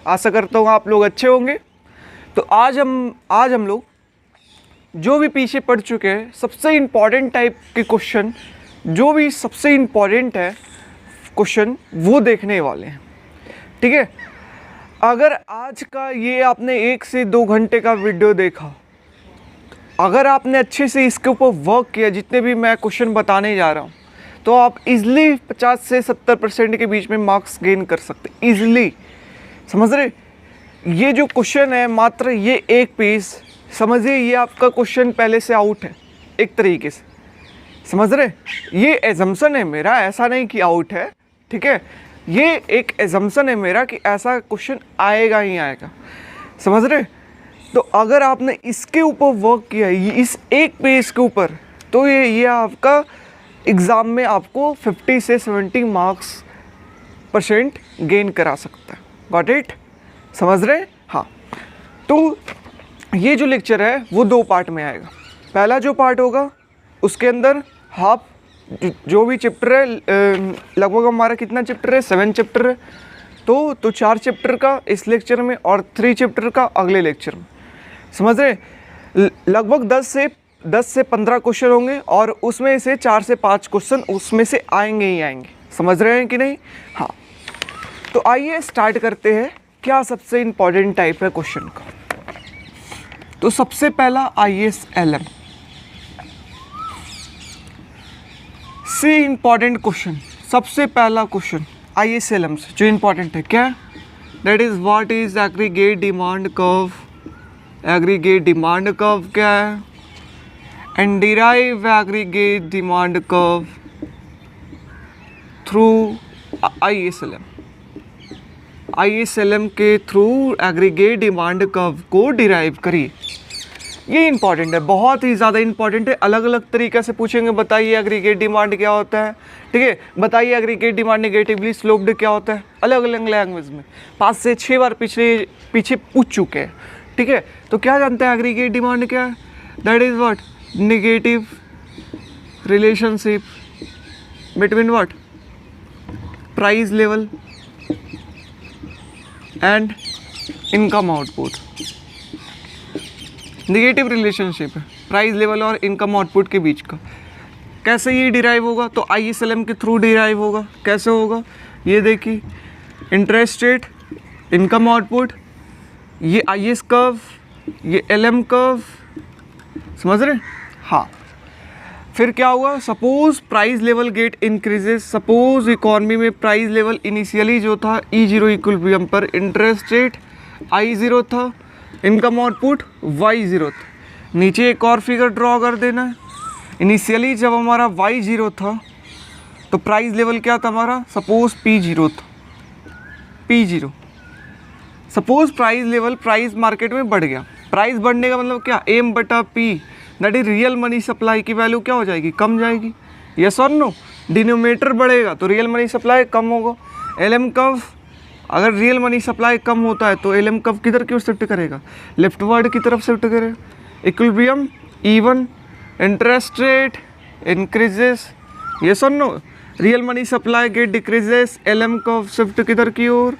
आशा करता हूँ आप लोग अच्छे होंगे। तो आज हम लोग जो भी पीछे पढ़ चुके हैं सबसे इम्पॉर्टेंट टाइप के क्वेश्चन, जो भी सबसे इम्पॉर्टेंट है क्वेश्चन वो देखने वाले हैं। ठीक है, अगर आज का ये आपने 1 से 2 घंटे का वीडियो देखा, अगर आपने अच्छे से इसके ऊपर वर्क किया, जितने भी मैं क्वेश्चन बताने जा रहा हूँ, तो आप इजली 50 से 70% के बीच में मार्क्स गेन कर सकते, इजली। समझ रहे? ये जो क्वेश्चन है मात्र ये एक पेज, समझिए ये आपका क्वेश्चन पहले से आउट है एक तरीके से। समझ रहे? ये एजम्पशन है मेरा, ऐसा नहीं कि आउट है। ठीक है, ये एक एजम्पशन है मेरा कि ऐसा क्वेश्चन आएगा ही आएगा। समझ रहे? तो अगर आपने इसके ऊपर वर्क किया है, इस एक पेज के ऊपर, तो ये आपका एग्ज़ाम में आपको 50 से 70 मार्क्स % गेन करा सकता है। Got it? समझ रहे? हाँ। तो ये जो लेक्चर है वो 2 पार्ट में आएगा। पहला जो पार्ट होगा उसके अंदर हाफ जो भी चैप्टर है, लगभग हमारा कितना चैप्टर है, 7 चैप्टर है, तो 4 चैप्टर का इस लेक्चर में और 3 चैप्टर का अगले लेक्चर में। समझ रहे? लगभग 10 से 15 क्वेश्चन होंगे और उसमें से 4 से 5 क्वेश्चन उसमें से आएंगे ही आएंगे। समझ रहे हैं कि नहीं? हाँ। तो आइए स्टार्ट करते हैं, क्या सबसे इम्पॉर्टेंट टाइप है क्वेश्चन का। तो सबसे पहला ISLM से इम्पॉर्टेंट क्वेश्चन, सबसे पहला क्वेश्चन ISLM से जो इम्पॉर्टेंट है क्या? That is what is aggregate demand curve. Aggregate demand curve क्या है? And derive aggregate demand curve through ISLM। ISLM के थ्रू एग्रीगेट डिमांड कर्व को डिराइव करिए। ये इंपॉर्टेंट है, बहुत ही ज़्यादा इंपॉर्टेंट है। अलग अलग तरीके से पूछेंगे, बताइए एग्रीगेट डिमांड क्या होता है। ठीक है, बताइए एग्रीगेट डिमांड नेगेटिवली स्लोप्ड क्या होता है। अलग अलग लैंग्वेज में 5 से 6 बार पीछे पूछ चुके हैं। ठीक है, तो क्या जानते हैं एग्रीगेट डिमांड क्या है? That is what? Negative relationship between what? Price level and income output. Negative relationship है प्राइस लेवल और इनकम आउटपुट के बीच का। कैसे ये डिराइव होगा? तो ISLM के थ्रू डिराइव होगा। कैसे होगा? ये देखिए, इंटरेस्ट रेट, इनकम आउटपुट, ये IS कर्व, ये LM कर्व। समझ रहे? हाँ। फिर क्या हुआ? Suppose price level get increases. Suppose economy में प्राइस लेवल इनिशियली जो था E0 इक्विलिब्रियम पर, इंटरेस्ट रेट I0 था, इनकम आउटपुट Y0 था। नीचे एक और फिगर ड्रॉ कर देना है। इनिशियली जब हमारा Y0 था तो प्राइस लेवल क्या था हमारा? सपोज P0 था। P0 suppose price level, price market में बढ़ गया। प्राइस बढ़ने का मतलब क्या? M/P, that is real money supply की वैल्यू क्या हो जाएगी? कम जाएगी। यस और नो? डिनोमिनेटर बढ़ेगा तो रियल मनी सप्लाई कम होगा। LM कर्व, अगर रियल मनी सप्लाई कम होता है तो LM कर्व किधर की ओर शिफ्ट करेगा? लेफ्टवर्ड की तरफ शिफ्ट करेगा। Equilibrium even, interest rate increases. Yes और no? Real money supply get decreases, LM curve shift किधर की ओर?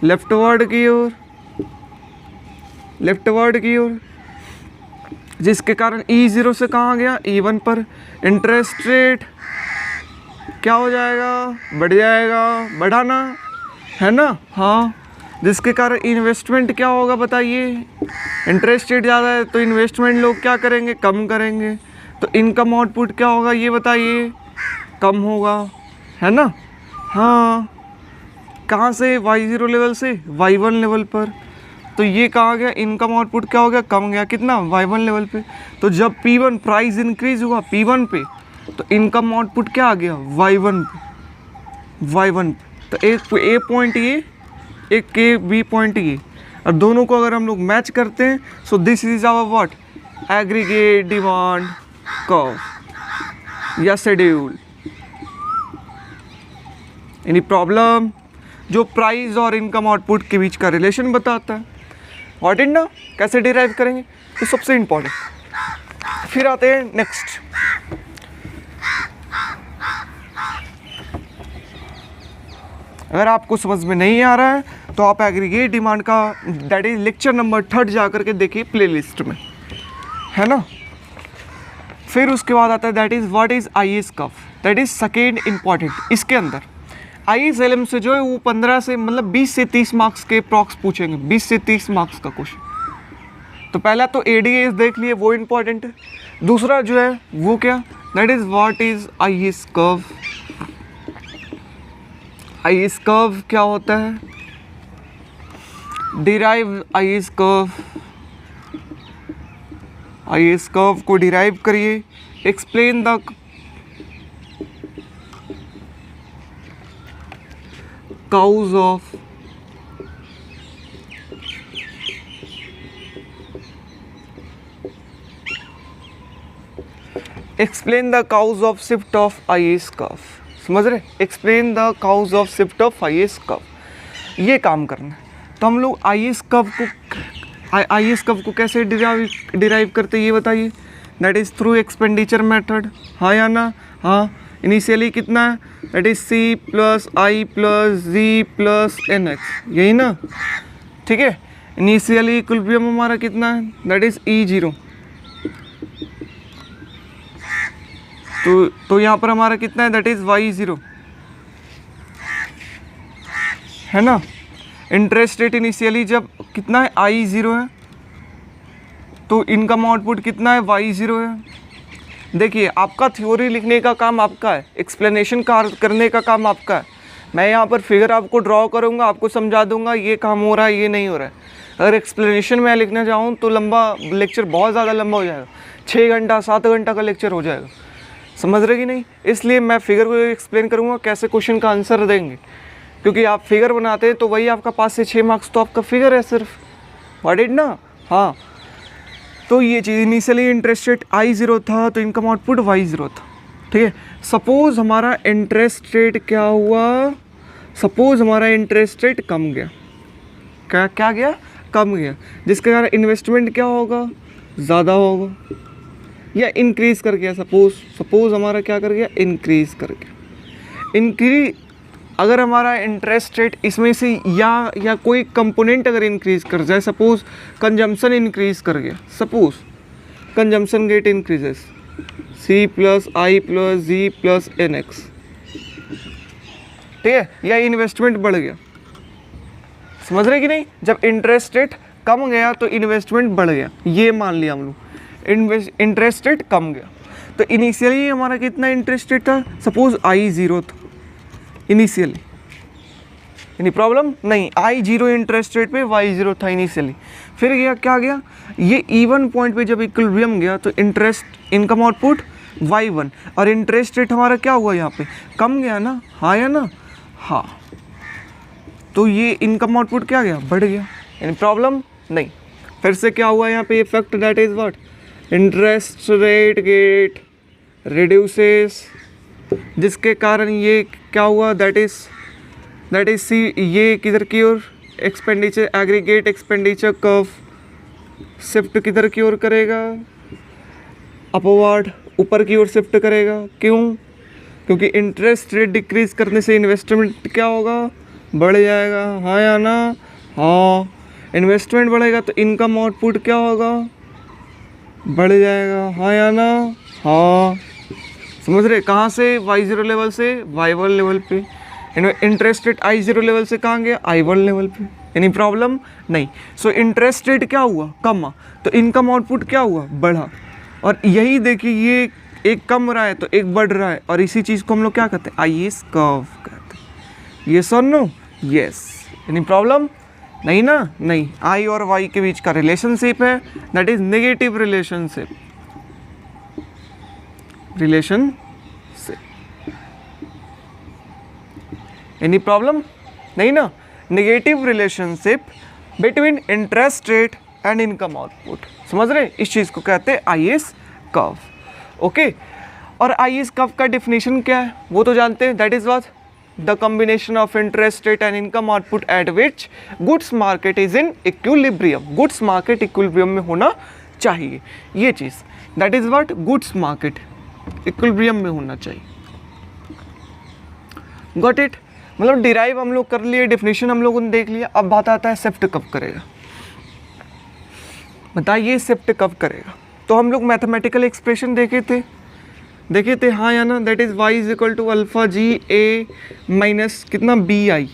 लेफ्टवर्ड की ओर, लेफ्टवर्ड की ओर, जिसके कारण E0 से कहाँ गया? E1 पर। इंटरेस्ट रेट क्या हो जाएगा? बढ़ जाएगा। बढ़ाना है ना? हाँ। जिसके कारण इन्वेस्टमेंट क्या होगा बताइए? इंटरेस्ट रेट ज़्यादा है तो इन्वेस्टमेंट लोग क्या करेंगे? कम करेंगे। तो इनकम आउटपुट क्या होगा ये बताइए? कम होगा, है ना? हाँ। कहाँ से? Y0 लेवल से Y1 लेवल पर। तो ये कहाँ गया? इनकम आउटपुट क्या हो गया? कम गया। कितना? Y1 लेवल पे। तो जब P1 प्राइस इंक्रीज हुआ P1 पे, तो इनकम आउटपुट क्या आ गया? Y1 पे। Y1 पे। तो एक A पॉइंट ये, एक के B पॉइंट ये, और दोनों को अगर हम लोग मैच करते हैं, so this is our what? Aggregate demand curve या शेड्यूल। Any problem? जो प्राइस और इनकम आउटपुट के बीच का रिलेशन बताता है। व्हाट इट ना? कैसे डिराइव करेंगे? तो सबसे इंपॉर्टेंट। फिर आते हैं नेक्स्ट। अगर आपको समझ में नहीं आ रहा है तो आप एग्रीगेट डिमांड का दैट इज लेक्चर नंबर 3 जा करके देखिए प्लेलिस्ट में, है ना। फिर उसके बाद आता है that is what is IS curve, that is second important. इसके अंदर आईएएस एलएम से जो है वो 15 से मतलब 20 से 30 मार्क्स के प्रॉक्स पूछेंगे, 20 से 30 मार्क्स का क्वेश्चन। तो पहला तो एडीएस देख लिए, वो इम्पॉर्टेंट है। दूसरा जो है वो क्या, that is what is IS curve. IS curve क्या होता है, derive IS curve. IS curve को डिराइव करिए। Explain the cause of explain the cause of shift of IS curve. समझ रहे, explain the cause of shift of IS curve, ये काम करना है। तो हम लोग आईएएस कर्व को कैसे डिराइव करते ये बताइए। That is through expenditure method, हाँ या ना। हाँ, इनिशियली कितना है, that is C plus I plus G plus N X, यही ना, ठीक है। इनिशियली इक्विलिब्रियम हमारा कितना है, दैट इज ई जीरो। तो यहाँ पर हमारा कितना है, दैट इज वाई जीरो, है ना। इंटरेस्ट रेट इनिशियली जब कितना है, आई जीरो है, तो इनकम आउटपुट कितना है, वाई जीरो है। देखिए आपका थ्योरी लिखने का काम आपका है, एक्सप्लेनेशन करने का काम आपका है। मैं यहाँ पर फिगर आपको ड्रॉ करूँगा, आपको समझा दूंगा ये काम हो रहा है, ये नहीं हो रहा है। अगर एक्सप्लेनेशन मैं लिखना चाहूँ तो लंबा लेक्चर, बहुत ज़्यादा लंबा हो जाएगा, 6 घंटा 7 घंटा का लेक्चर हो जाएगा, समझ रहे कि नहीं। इसलिए मैं फिगर को एक्सप्लेन करूँगा कैसे क्वेश्चन का आंसर देंगे, क्योंकि आप फिगर बनाते हैं तो वही आपका 5 से 6 मार्क्स तो आपका फिगर है सिर्फ, व्हाट इट ना। हाँ, तो ये चीज़ initially interest rate I zero था तो इनकम आउटपुट वाई जीरो था, ठीक है। सपोज हमारा इंटरेस्ट रेट क्या हुआ, सपोज हमारा इंटरेस्ट रेट कम गया, क्या गया, कम गया, जिसके कारण इन्वेस्टमेंट क्या होगा, ज़्यादा होगा, या इंक्रीज़ कर गया। सपोज हमारा क्या कर गया, इंक्रीज़ कर गया। अगर हमारा इंटरेस्ट रेट इसमें से या कोई कंपोनेंट अगर इंक्रीज़ कर जाए, सपोज कंजम्पशन इंक्रीज़ कर गया, suppose consumption get increases, C plus I plus G plus N X, ठीक है, या इन्वेस्टमेंट बढ़ गया, समझ रहे कि नहीं। जब इंटरेस्ट रेट कम गया तो इन्वेस्टमेंट बढ़ गया, ये मान लिया हम लोग। इंटरेस्ट रेट कम गया तो इनिशियली हमारा कितना इंटरेस्ट रेट था, सपोज आई जीरो था इनिशियली, यानी प्रॉब्लम नहीं, आई जीरो इंटरेस्ट रेट पे, वाई जीरो था इनिशियली। फिर गया क्या गया, ये इवन पॉइंट पे जब इक्विलिब्रियम गया तो interest income output Y one, और इंटरेस्ट रेट हमारा क्या हुआ यहाँ पे, कम गया ना, हाँ या ना, हाँ। तो ये इनकम आउटपुट क्या गया, बढ़ गया, यानी प्रॉब्लम नहीं। फिर से क्या हुआ यहाँ पे effect, that is what, interest rate get reduces, जिसके कारण ये क्या हुआ, दैट इज सी, ये किधर की ओर, expenditure aggregate expenditure curve shift किधर की ओर करेगा, अपवर्ड, ऊपर की ओर शिफ्ट करेगा। क्यों, क्योंकि इंटरेस्ट रेट डिक्रीज करने से इन्वेस्टमेंट क्या होगा, बढ़ जाएगा, हाँ या ना, हाँ। इन्वेस्टमेंट बढ़ेगा तो इनकम आउटपुट क्या होगा, बढ़ जाएगा, हाँ या ना, हाँ। समझ रहे, कहाँ से, वाई जीरो लेवल से वाई वन लेवल पे। Interest rate I zero level से कहाँ गया, आई वन लेवल पे, यानी प्रॉब्लम नहीं। सो इंटरेस्ट रेट क्या हुआ, कम, तो इनकम आउटपुट क्या हुआ, बढ़ा। और यही देखिए, ये एक कम रहा है तो एक बढ़ रहा है, और इसी चीज़ को हम लोग क्या कहते हैं, आईएएस कर्व कहते हैं। ये सर नो, यस, यानी प्रॉब्लम नहीं ना, नहीं। आई और वाई के बीच का रिलेशनशिप है, that is negative relationship, any problem नहीं ना। Negative relationship between interest rate and income output, समझ रहे, इस चीज़ को कहते हैं आईएएस कर्व, ओके। और आईएएस कर्व का डेफिनेशन क्या है वो तो जानते हैं, that is what, the combination of interest rate and income output at which goods market is in equilibrium. Goods market equilibrium में होना चाहिए, ये चीज़, that is what, goods market equilibrium में होना चाहिए, गॉट इट। मतलब डिराइव हम लोग कर लिए, डेफिनेशन हम लोगों ने देख लिया, अब बात आता है शिफ्ट कब करेगा। बताइए शिफ्ट कब करेगा। तो हम लोग मैथमेटिकल एक्सप्रेशन देखे थे हाँ या ना, that is y is equal to alpha G A minus कितना बी आई।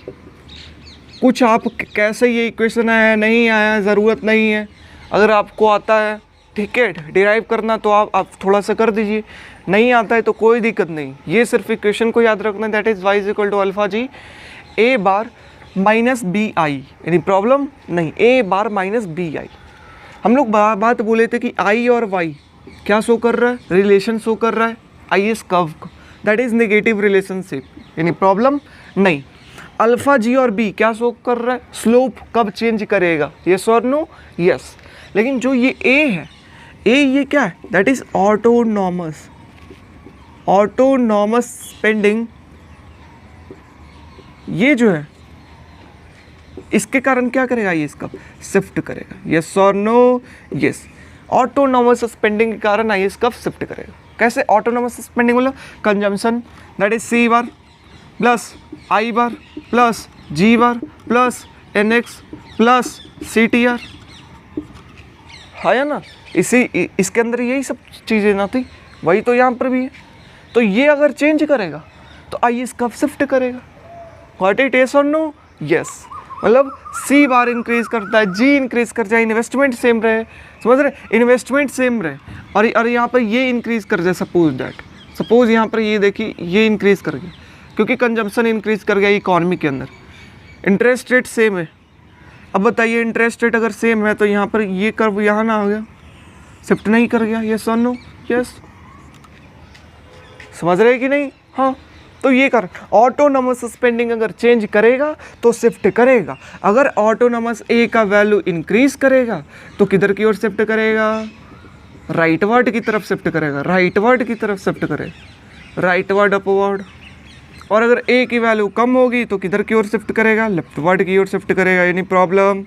कुछ आप कैसे ये इक्वेशन आया नहीं आया ज़रूरत नहीं है, अगर आपको आता है ठीक है डिराइव करना तो आप थोड़ा सा कर दीजिए, नहीं आता है तो कोई दिक्कत नहीं, ये सिर्फ इक्वेशन को याद रखना, that is y is equal to alpha G A bar minus B I. Any problem नहीं, ए बार माइनस बी आई। हम लोग बात बोले थे कि आई और वाई क्या शो कर रहा है, रिलेशन शो कर रहा है आई एस कर्व को, that is negative relationship. Any problem नहीं। अल्फा जी और बी क्या शो कर रहा है, स्लोप कब चेंज करेगा, यस और नो, यस। लेकिन जो ये ए है, ए ये क्या है, दैट इज ऑटोनॉमस स्पेंडिंग। ये जो है इसके कारण क्या करेगा, ये इसका शिफ्ट करेगा, यस और नो, यस। ऑटोनॉमस स्पेंडिंग के कारण आई इसका शिफ्ट करेगा। कैसे ऑटोनॉमस स्पेंडिंग, मतलब consumption that is C bar plus I bar plus G bar plus N X plus C T R, है ना। इसके अंदर यही सब चीज़ें ना थी, वही तो यहाँ पर भी है। तो ये अगर चेंज करेगा तो आई इस कब शिफ्ट करेगा, व्हाट इट इज और नो, यस। मतलब सी बार इंक्रीज करता है, जी इंक्रीज कर जाए, इन्वेस्टमेंट सेम रहे, समझ रहे, इन्वेस्टमेंट सेम रहे, और यहाँ पर ये इंक्रीज कर जाए, सपोज यहाँ पर ये देखिए ये इंक्रीज कर गया क्योंकि कंजम्पशन इंक्रीज कर गया इकॉनमी के अंदर। इंटरेस्ट रेट सेम है, अब बताइए इंटरेस्ट रेट अगर सेम है तो यहाँ पर ये कर्व यहाँ ना आ गया, शिफ्ट नहीं कर गया, यस और नो, यस। समझ रहे कि नहीं, हाँ। तो ये कर ऑटोनॉमस स्पेंडिंग अगर चेंज करेगा तो शिफ्ट करेगा। अगर ऑटोनॉमस ए का वैल्यू इंक्रीज करेगा तो किधर की ओर शिफ्ट करेगा, राइटवर्ड की तरफ शिफ्ट करेगा, राइटवर्ड की तरफ शिफ्ट करेगा, राइटवर्ड अपवर्ड। और अगर ए की वैल्यू कम होगी तो किधर की ओर शिफ्ट करेगा, लेफ्टवर्ड की ओर शिफ्ट करेगा। यानी प्रॉब्लम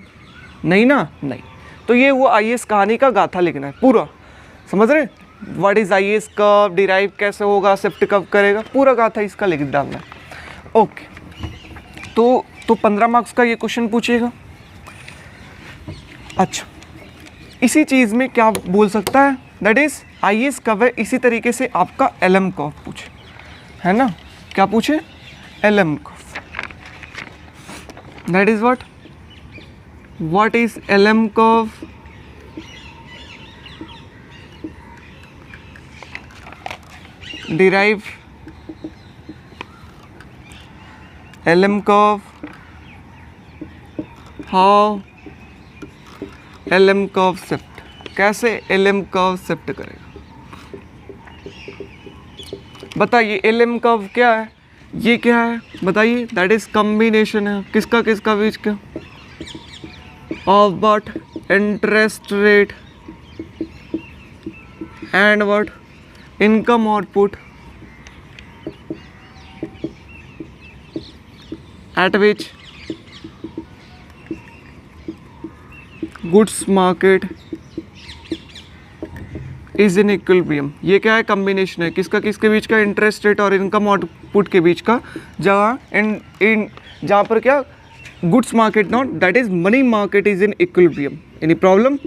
नहीं ना, नहीं। तो ये वो आईएएस कहानी का गाथा लिखना है पूरा, समझ रहे, व्हाट इज आईएएस कब, डिराइव कैसे होगा, शिफ्ट कब करेगा, पूरा गाथा इसका लिख डालना है। ओके, तो 15 मार्क्स का ये क्वेश्चन पूछेगा। अच्छा, इसी चीज़ में क्या बोल सकता है, दैट इज आईएएस कब है, इसी तरीके से आपका एलएम कब पूछे, है ना। क्या पूछे, LM curve, that is what is LM curve, derive LM curve, how LM curve shift, कैसे एलएम कर्व शिफ्ट करेगा, बताइए। एलएम कर्व क्या है, ये क्या है बताइए, दैट इज कॉम्बिनेशन है किसका किसका बीच का, of what, interest rate and what, income output at which goods market is in equilibrium. ये क्या है, कॉम्बिनेशन है किसका किसके बीच का, इंटरेस्ट रेट और इनकम आउटपुट के बीच का, जहाँ पर क्या goods market not, that is money market is in equilibrium. Any problem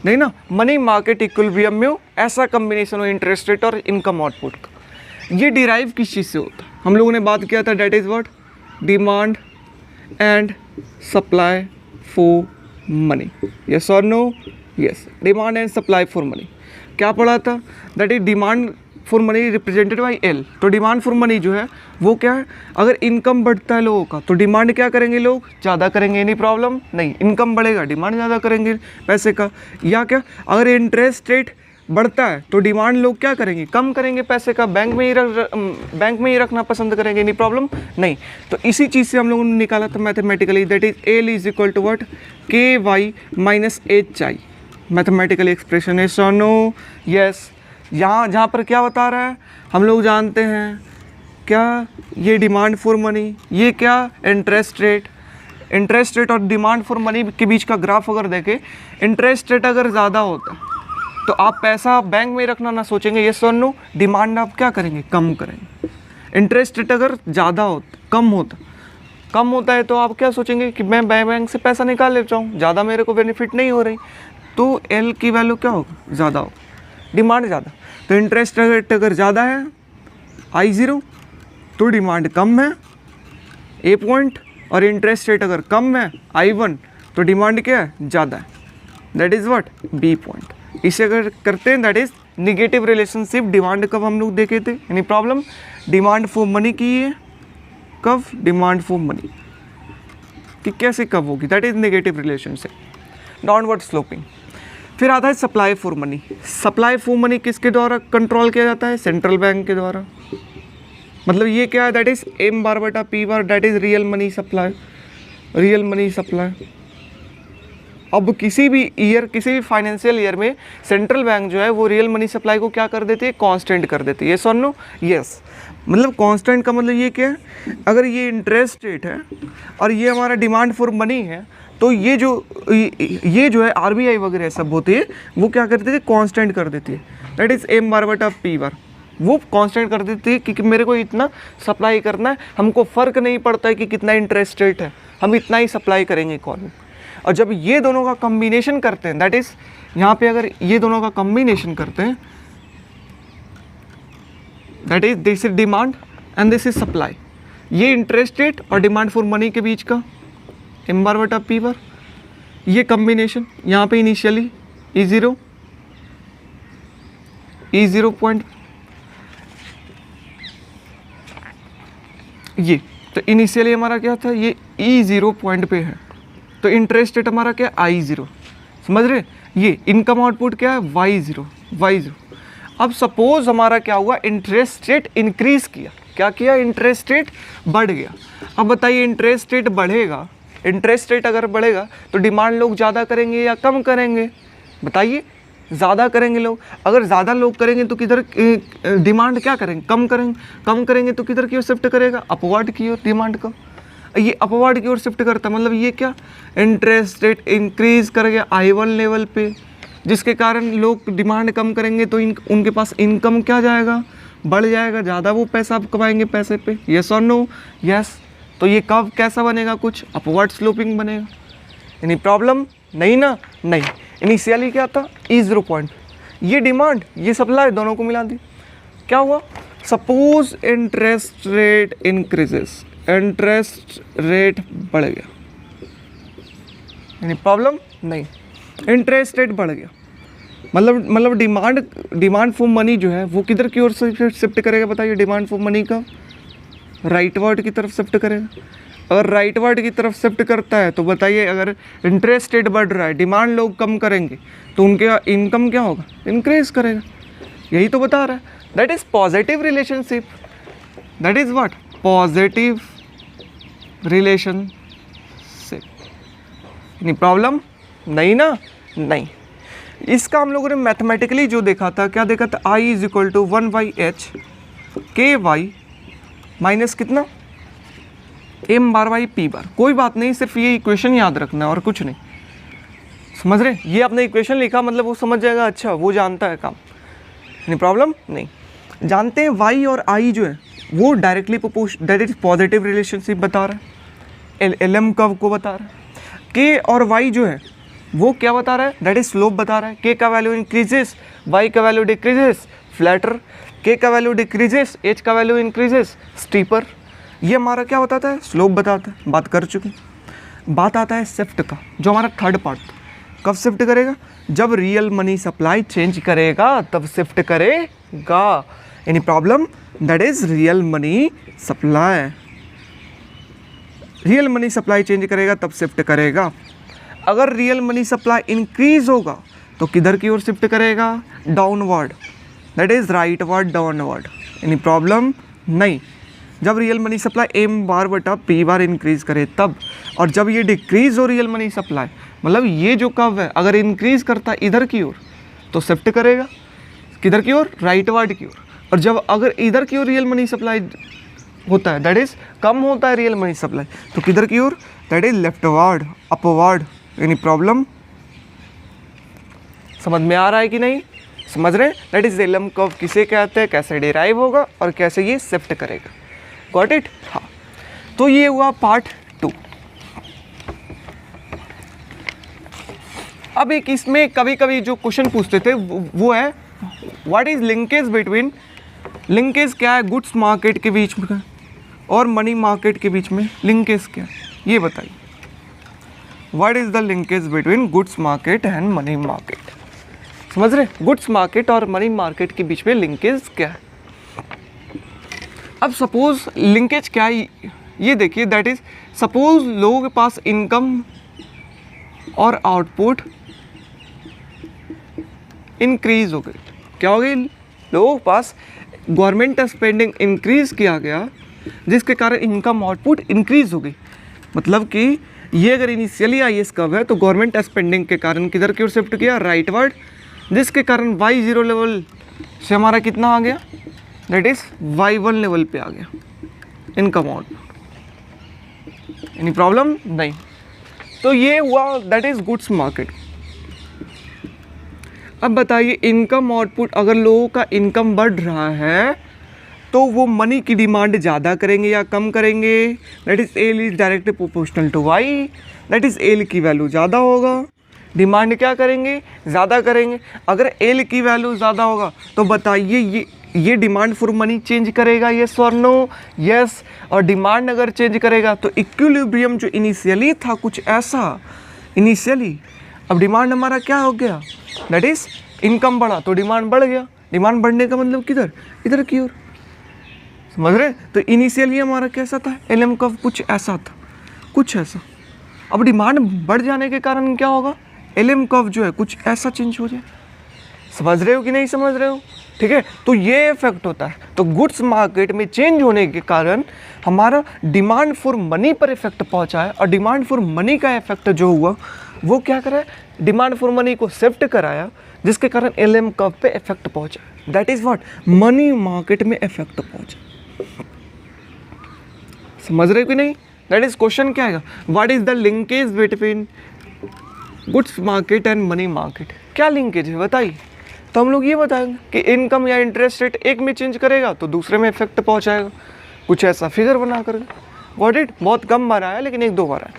नहीं ना, मनी मार्केट इक्विलिब्रियम में हो, ऐसा कॉम्बिनेशन हो इंटरेस्ट रेट और इनकम आउटपुट का। ये डिराइव किस चीज़ से होता है, हम लोगों ने बात किया था, that is what, demand and supply for money, yes और no, yes. Demand and supply for money क्या पढ़ा था, that is demand for money represented by L. तो डिमांड फॉर मनी जो है वो क्या है, अगर इनकम बढ़ता है लोगों का तो डिमांड क्या करेंगे, लोग ज़्यादा करेंगे, एनी प्रॉब्लम नहीं, इनकम बढ़ेगा डिमांड ज़्यादा करेंगे पैसे का। या क्या, अगर इंटरेस्ट रेट बढ़ता है तो डिमांड लोग क्या करेंगे, कम करेंगे पैसे का, बैंक में ही रखना पसंद करेंगे, एनी प्रॉब्लम नहीं। तो इसी चीज़ से हम लोगों ने निकाला था mathematically, that is L is equal to what, K Y minus H I. Mathematical expression है, सो नो, यस। जहाँ पर क्या बता रहा है, हम लोग जानते हैं क्या, ये डिमांड फॉर मनी, ये क्या इंटरेस्ट रेट और डिमांड फॉर मनी के बीच का ग्राफ अगर देखें, इंटरेस्ट रेट अगर ज़्यादा होता तो आप पैसा बैंक में रखना ना सोचेंगे, ये सो नो, डिमांड आप क्या करेंगे, कम करेंगे। इंटरेस्ट रेट अगर ज़्यादा होता कम होता कम होता है तो आप क्या सोचेंगे कि मैं बैंक से पैसा निकाल लेता हूँ, ज़्यादा मेरे को बेनिफिट नहीं हो रही, तो एल की वैल्यू क्या होगा, ज़्यादा होगा, डिमांड ज़्यादा। तो इंटरेस्ट रेट अगर ज़्यादा है I0 तो डिमांड कम है ए पॉइंट, और इंटरेस्ट रेट अगर कम है I1 तो डिमांड क्या है, ज़्यादा है, that is what, B point. इसे अगर करते हैं that is negative relationship. Demand कब हम लोग देखे थे, यानी प्रॉब्लम डिमांड फॉर मनी की है, कब, डिमांड फॉर मनी कि कैसे कब होगी, that is negative relationship, downward sloping. फिर आता है supply for money. Supply for money किसके द्वारा कंट्रोल किया जाता है, सेंट्रल बैंक के द्वारा। मतलब ये क्या है, दैट इज़ एम बार बटा P bar, that is real money supply, real money supply. अब किसी भी ईयर, किसी भी फाइनेंशियल ईयर में सेंट्रल बैंक जो है वो रियल मनी सप्लाई को क्या कर देती है, कांस्टेंट कर देती है, यस और नो, यस। मतलब कांस्टेंट का मतलब ये क्या है, अगर ये इंटरेस्ट रेट है और ये हमारा डिमांड फॉर मनी है, तो ये जो है आरबीआई वगैरह सब होती है वो क्या करती है, कांस्टेंट कर देती है, दैट इज़ एम बार बटा पी बार, वो कांस्टेंट कर देती है कि मेरे को इतना सप्लाई करना है, हमको फ़र्क नहीं पड़ता है कि कितना इंटरेस्ट रेट है, हम इतना ही सप्लाई करेंगे इकॉनमी। और जब ये दोनों का कॉम्बिनेशन करते हैं, दैट इज़ यहाँ पे अगर ये दोनों का कॉम्बिनेशन करते हैं, that is this is demand and this is supply, ये इंटरेस्ट रेट और डिमांड फॉर मनी के बीच का एम बार बटा पी बार, ये कॉम्बिनेशन यहाँ पे इनिशियली E0 पॉइंट, ये तो इनिशियली हमारा क्या था, ये E0 पॉइंट पे है, तो इंटरेस्ट रेट हमारा क्या है, I0, समझ रहे। ये इनकम आउटपुट क्या है, Y0। अब सपोज हमारा क्या हुआ, इंटरेस्ट रेट इंक्रीज किया, क्या किया, इंटरेस्ट रेट बढ़ गया। अब बताइए इंटरेस्ट रेट बढ़ेगा, इंटरेस्ट रेट अगर बढ़ेगा तो डिमांड लोग ज़्यादा करेंगे या कम करेंगे, बताइए, ज़्यादा करेंगे लोग। अगर ज़्यादा लोग करेंगे तो किधर डिमांड क्या करेंगे, कम करेंगे तो किधर की ओर शिफ्ट करेगा, अपवर्ड की ओर डिमांड को। ये अपवर्ड की ओर शिफ्ट करता है, मतलब ये क्या, इंटरेस्ट रेट इंक्रीज कर गया I1 लेवल पे, जिसके कारण लोग डिमांड कम करेंगे तो उनके पास इनकम क्या जाएगा, बढ़ जाएगा, ज़्यादा वो पैसा कमाएंगे पैसे पे, यस और नो, यस। तो ये कब कैसा बनेगा, कुछ अपवर्ड स्लोपिंग बनेगा। यानी प्रॉब्लम नहीं ना, नहीं। इनिशियली क्या था, E0 पॉइंट, ये डिमांड ये सप्लाई दोनों को मिला दी, क्या हुआ, suppose interest rate increases, interest rate बढ़ गया, यानी प्रॉब्लम नहीं, इंटरेस्ट रेट बढ़ गया, मतलब डिमांड फॉर मनी जो है वो किधर की ओर शिफ्ट करेगा, बताइए, डिमांड फॉर मनी का राइटवर्ड की तरफ शिफ्ट करेगा। अगर राइटवर्ड की तरफ शिफ्ट करता है तो बताइए, अगर इंटरेस्ट रेट बढ़ रहा है, डिमांड लोग कम करेंगे तो उनके इनकम क्या होगा, इंक्रीज करेगा, यही तो बता रहा है, that is positive relationship, that is what, positive relationship. यानी प्रॉब्लम नहीं ना, नहीं। इसका हम लोगों ने मैथमेटिकली जो देखा था, क्या देखा था, I is equal to 1/h KY minus कितना, M bar by P bar. कोई बात नहीं, सिर्फ ये इक्वेशन याद रखना है और कुछ नहीं, समझ रहे। ये आपने इक्वेशन लिखा मतलब वो समझ जाएगा, अच्छा वो जानता है काम, नहीं प्रॉब्लम नहीं। जानते हैं Y और I जो है वो directly proportional, that is positive relationship बता रहा है, LM कर्व को बता रहा है। K और Y जो है वो क्या बता रहा है, दैट इज स्लोप बता रहा है। K का वैल्यू इंक्रीजेस, Y का वैल्यू डिक्रीजेस, फ्लैटर। K का वैल्यू डिक्रीजेस, H का वैल्यू इंक्रीजेस, स्टीपर। ये हमारा क्या बताता है, स्लोप बताता है, बात कर चुके। बात आता है शिफ्ट का, जो हमारा थर्ड पार्ट, कब शिफ्ट करेगा, जब रियल मनी सप्लाई चेंज करेगा तब शिफ्ट करेगा। यानी problem that is real money supply, real money supply change करेगा तब शिफ्ट करेगा। अगर रियल मनी सप्लाई इंक्रीज होगा तो किधर की ओर शिफ्ट करेगा, downward, that is rightward downward. यानी प्रॉब्लम नहीं। जब रियल मनी सप्लाई M बार बटा P बार इंक्रीज करे तब, और जब ये डिक्रीज हो रियल मनी सप्लाई, मतलब ये जो कर्व है अगर इंक्रीज करता है इधर की ओर तो शिफ्ट करेगा किधर की ओर, राइटवर्ड की ओर। और जब अगर इधर की ओर रियल मनी सप्लाई होता है, दैट इज कम होता है रियल मनी सप्लाई, तो किधर की ओर, दैट इज लेफ्टवर्ड, अपवर्ड। यानी प्रॉब्लम समझ में आ रहा है कि नहीं, समझ रहे हैं। दैट इज LM कर्व किसे कहते हैं, कैसे डिराइव होगा और कैसे ये शिफ्ट करेगा, गॉट इट। हाँ, तो ये हुआ पार्ट अब एक इसमें कभी कभी जो क्वेश्चन पूछते थे वो है what is linkage between, linkage क्या है गुड्स मार्केट के बीच में और मनी मार्केट के बीच में, लिंकेज क्या है ये बताइए। What is the linkage between goods market and money market, समझ रहे, गुड्स मार्केट और मनी मार्केट के बीच में लिंकेज क्या है। अब सपोज लिंकेज क्या है ये देखिए, दैट इज सपोज लोगों के पास इनकम और आउटपुट इंक्रीज हो गई, क्या हो गई, लोगों के पास गवर्नमेंट स्पेंडिंग इंक्रीज किया गया जिसके कारण इनकम आउटपुट इंक्रीज हो गई। मतलब कि ये अगर इनिशियली IS कब है तो गवर्नमेंट स्पेंडिंग के कारण किधर की ओर शिफ्ट किया, राइटवर्ड, जिसके कारण Y0 लेवल से हमारा कितना आ गया, दैट इज Y1 लेवल पे आ गया इनकम आउटपुट। एनी प्रॉब्लम नहीं। तो ये हुआ दैट इज गुड्स मार्केट। अब बताइए इनकम आउटपुट, अगर लोगों का इनकम बढ़ रहा है तो वो मनी की डिमांड ज़्यादा करेंगे या कम करेंगे, that is L is directly proportional to Y, that is L की वैल्यू ज़्यादा होगा, डिमांड क्या करेंगे, ज़्यादा करेंगे। अगर एल की वैल्यू ज़्यादा होगा तो बताइए ये डिमांड फॉर मनी चेंज करेगा, यस और नो, यस। और डिमांड अगर चेंज करेगा तो इक्विलिब्रियम जो इनिशियली था कुछ ऐसा इनिशियली, अब डिमांड हमारा क्या हो गया, दैट इज इनकम बढ़ा तो डिमांड बढ़ गया, डिमांड बढ़ने का मतलब किधर, इधर की ओर, समझ रहे। तो इनिशियली हमारा कैसा था, LM कर्व कुछ ऐसा था, कुछ ऐसा। अब डिमांड बढ़ जाने के कारण क्या होगा, LM कर्व जो है कुछ ऐसा चेंज हो जाए, समझ रहे हो कि नहीं समझ रहे हो, ठीक है। तो ये इफेक्ट होता है। तो गुड्स मार्केट में चेंज होने के कारण हमारा डिमांड फॉर मनी पर इफेक्ट पहुंचा है, और डिमांड फॉर मनी का इफेक्ट जो हुआ वो क्या करा है, डिमांड फॉर मनी को शिफ्ट कराया, जिसके कारण LM कर्व पे इफेक्ट पहुंचा, that is what, money market में इफेक्ट पहुंचा। समझ रहे कि नहीं, दैट इज क्वेश्चन क्या आएगा, what is the linkage between goods market and money market, क्या लिंकेज है बताइए। तो हम लोग ये बताएंगे कि इनकम या इंटरेस्ट रेट एक में चेंज करेगा तो दूसरे में इफेक्ट पहुंचाएगा, कुछ ऐसा फिगर बना कर। गॉट इट, बहुत कम बार आया लेकिन एक दो बार आया।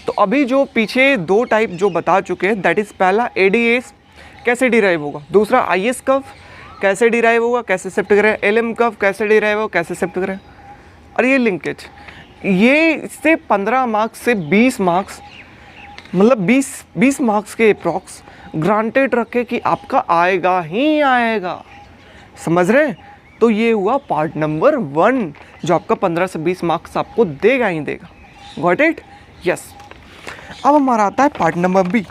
तो अभी जो पीछे दो टाइप जो बता चुके हैं, दैट इज पहला ADS कैसे डिराइव होगा, दूसरा IS कर्व कैसे डिराइव होगा, कैसे शिफ्ट करें, LM कर्व कैसे डिराइव होगा, कैसे शिफ्ट करें। और ये लिंकेज, ये इससे 15 मार्क्स से 20 मार्क्स, मतलब 20 मार्क्स के अप्रॉक्स ग्रांटेड रखे कि आपका आएगा ही आएगा, समझ रहे हैं। तो ये हुआ पार्ट नंबर 1 जो आपका 15 से 20 मार्क्स आपको देगा ही देगा। Got it, yes. अब हमारा आता है part number B,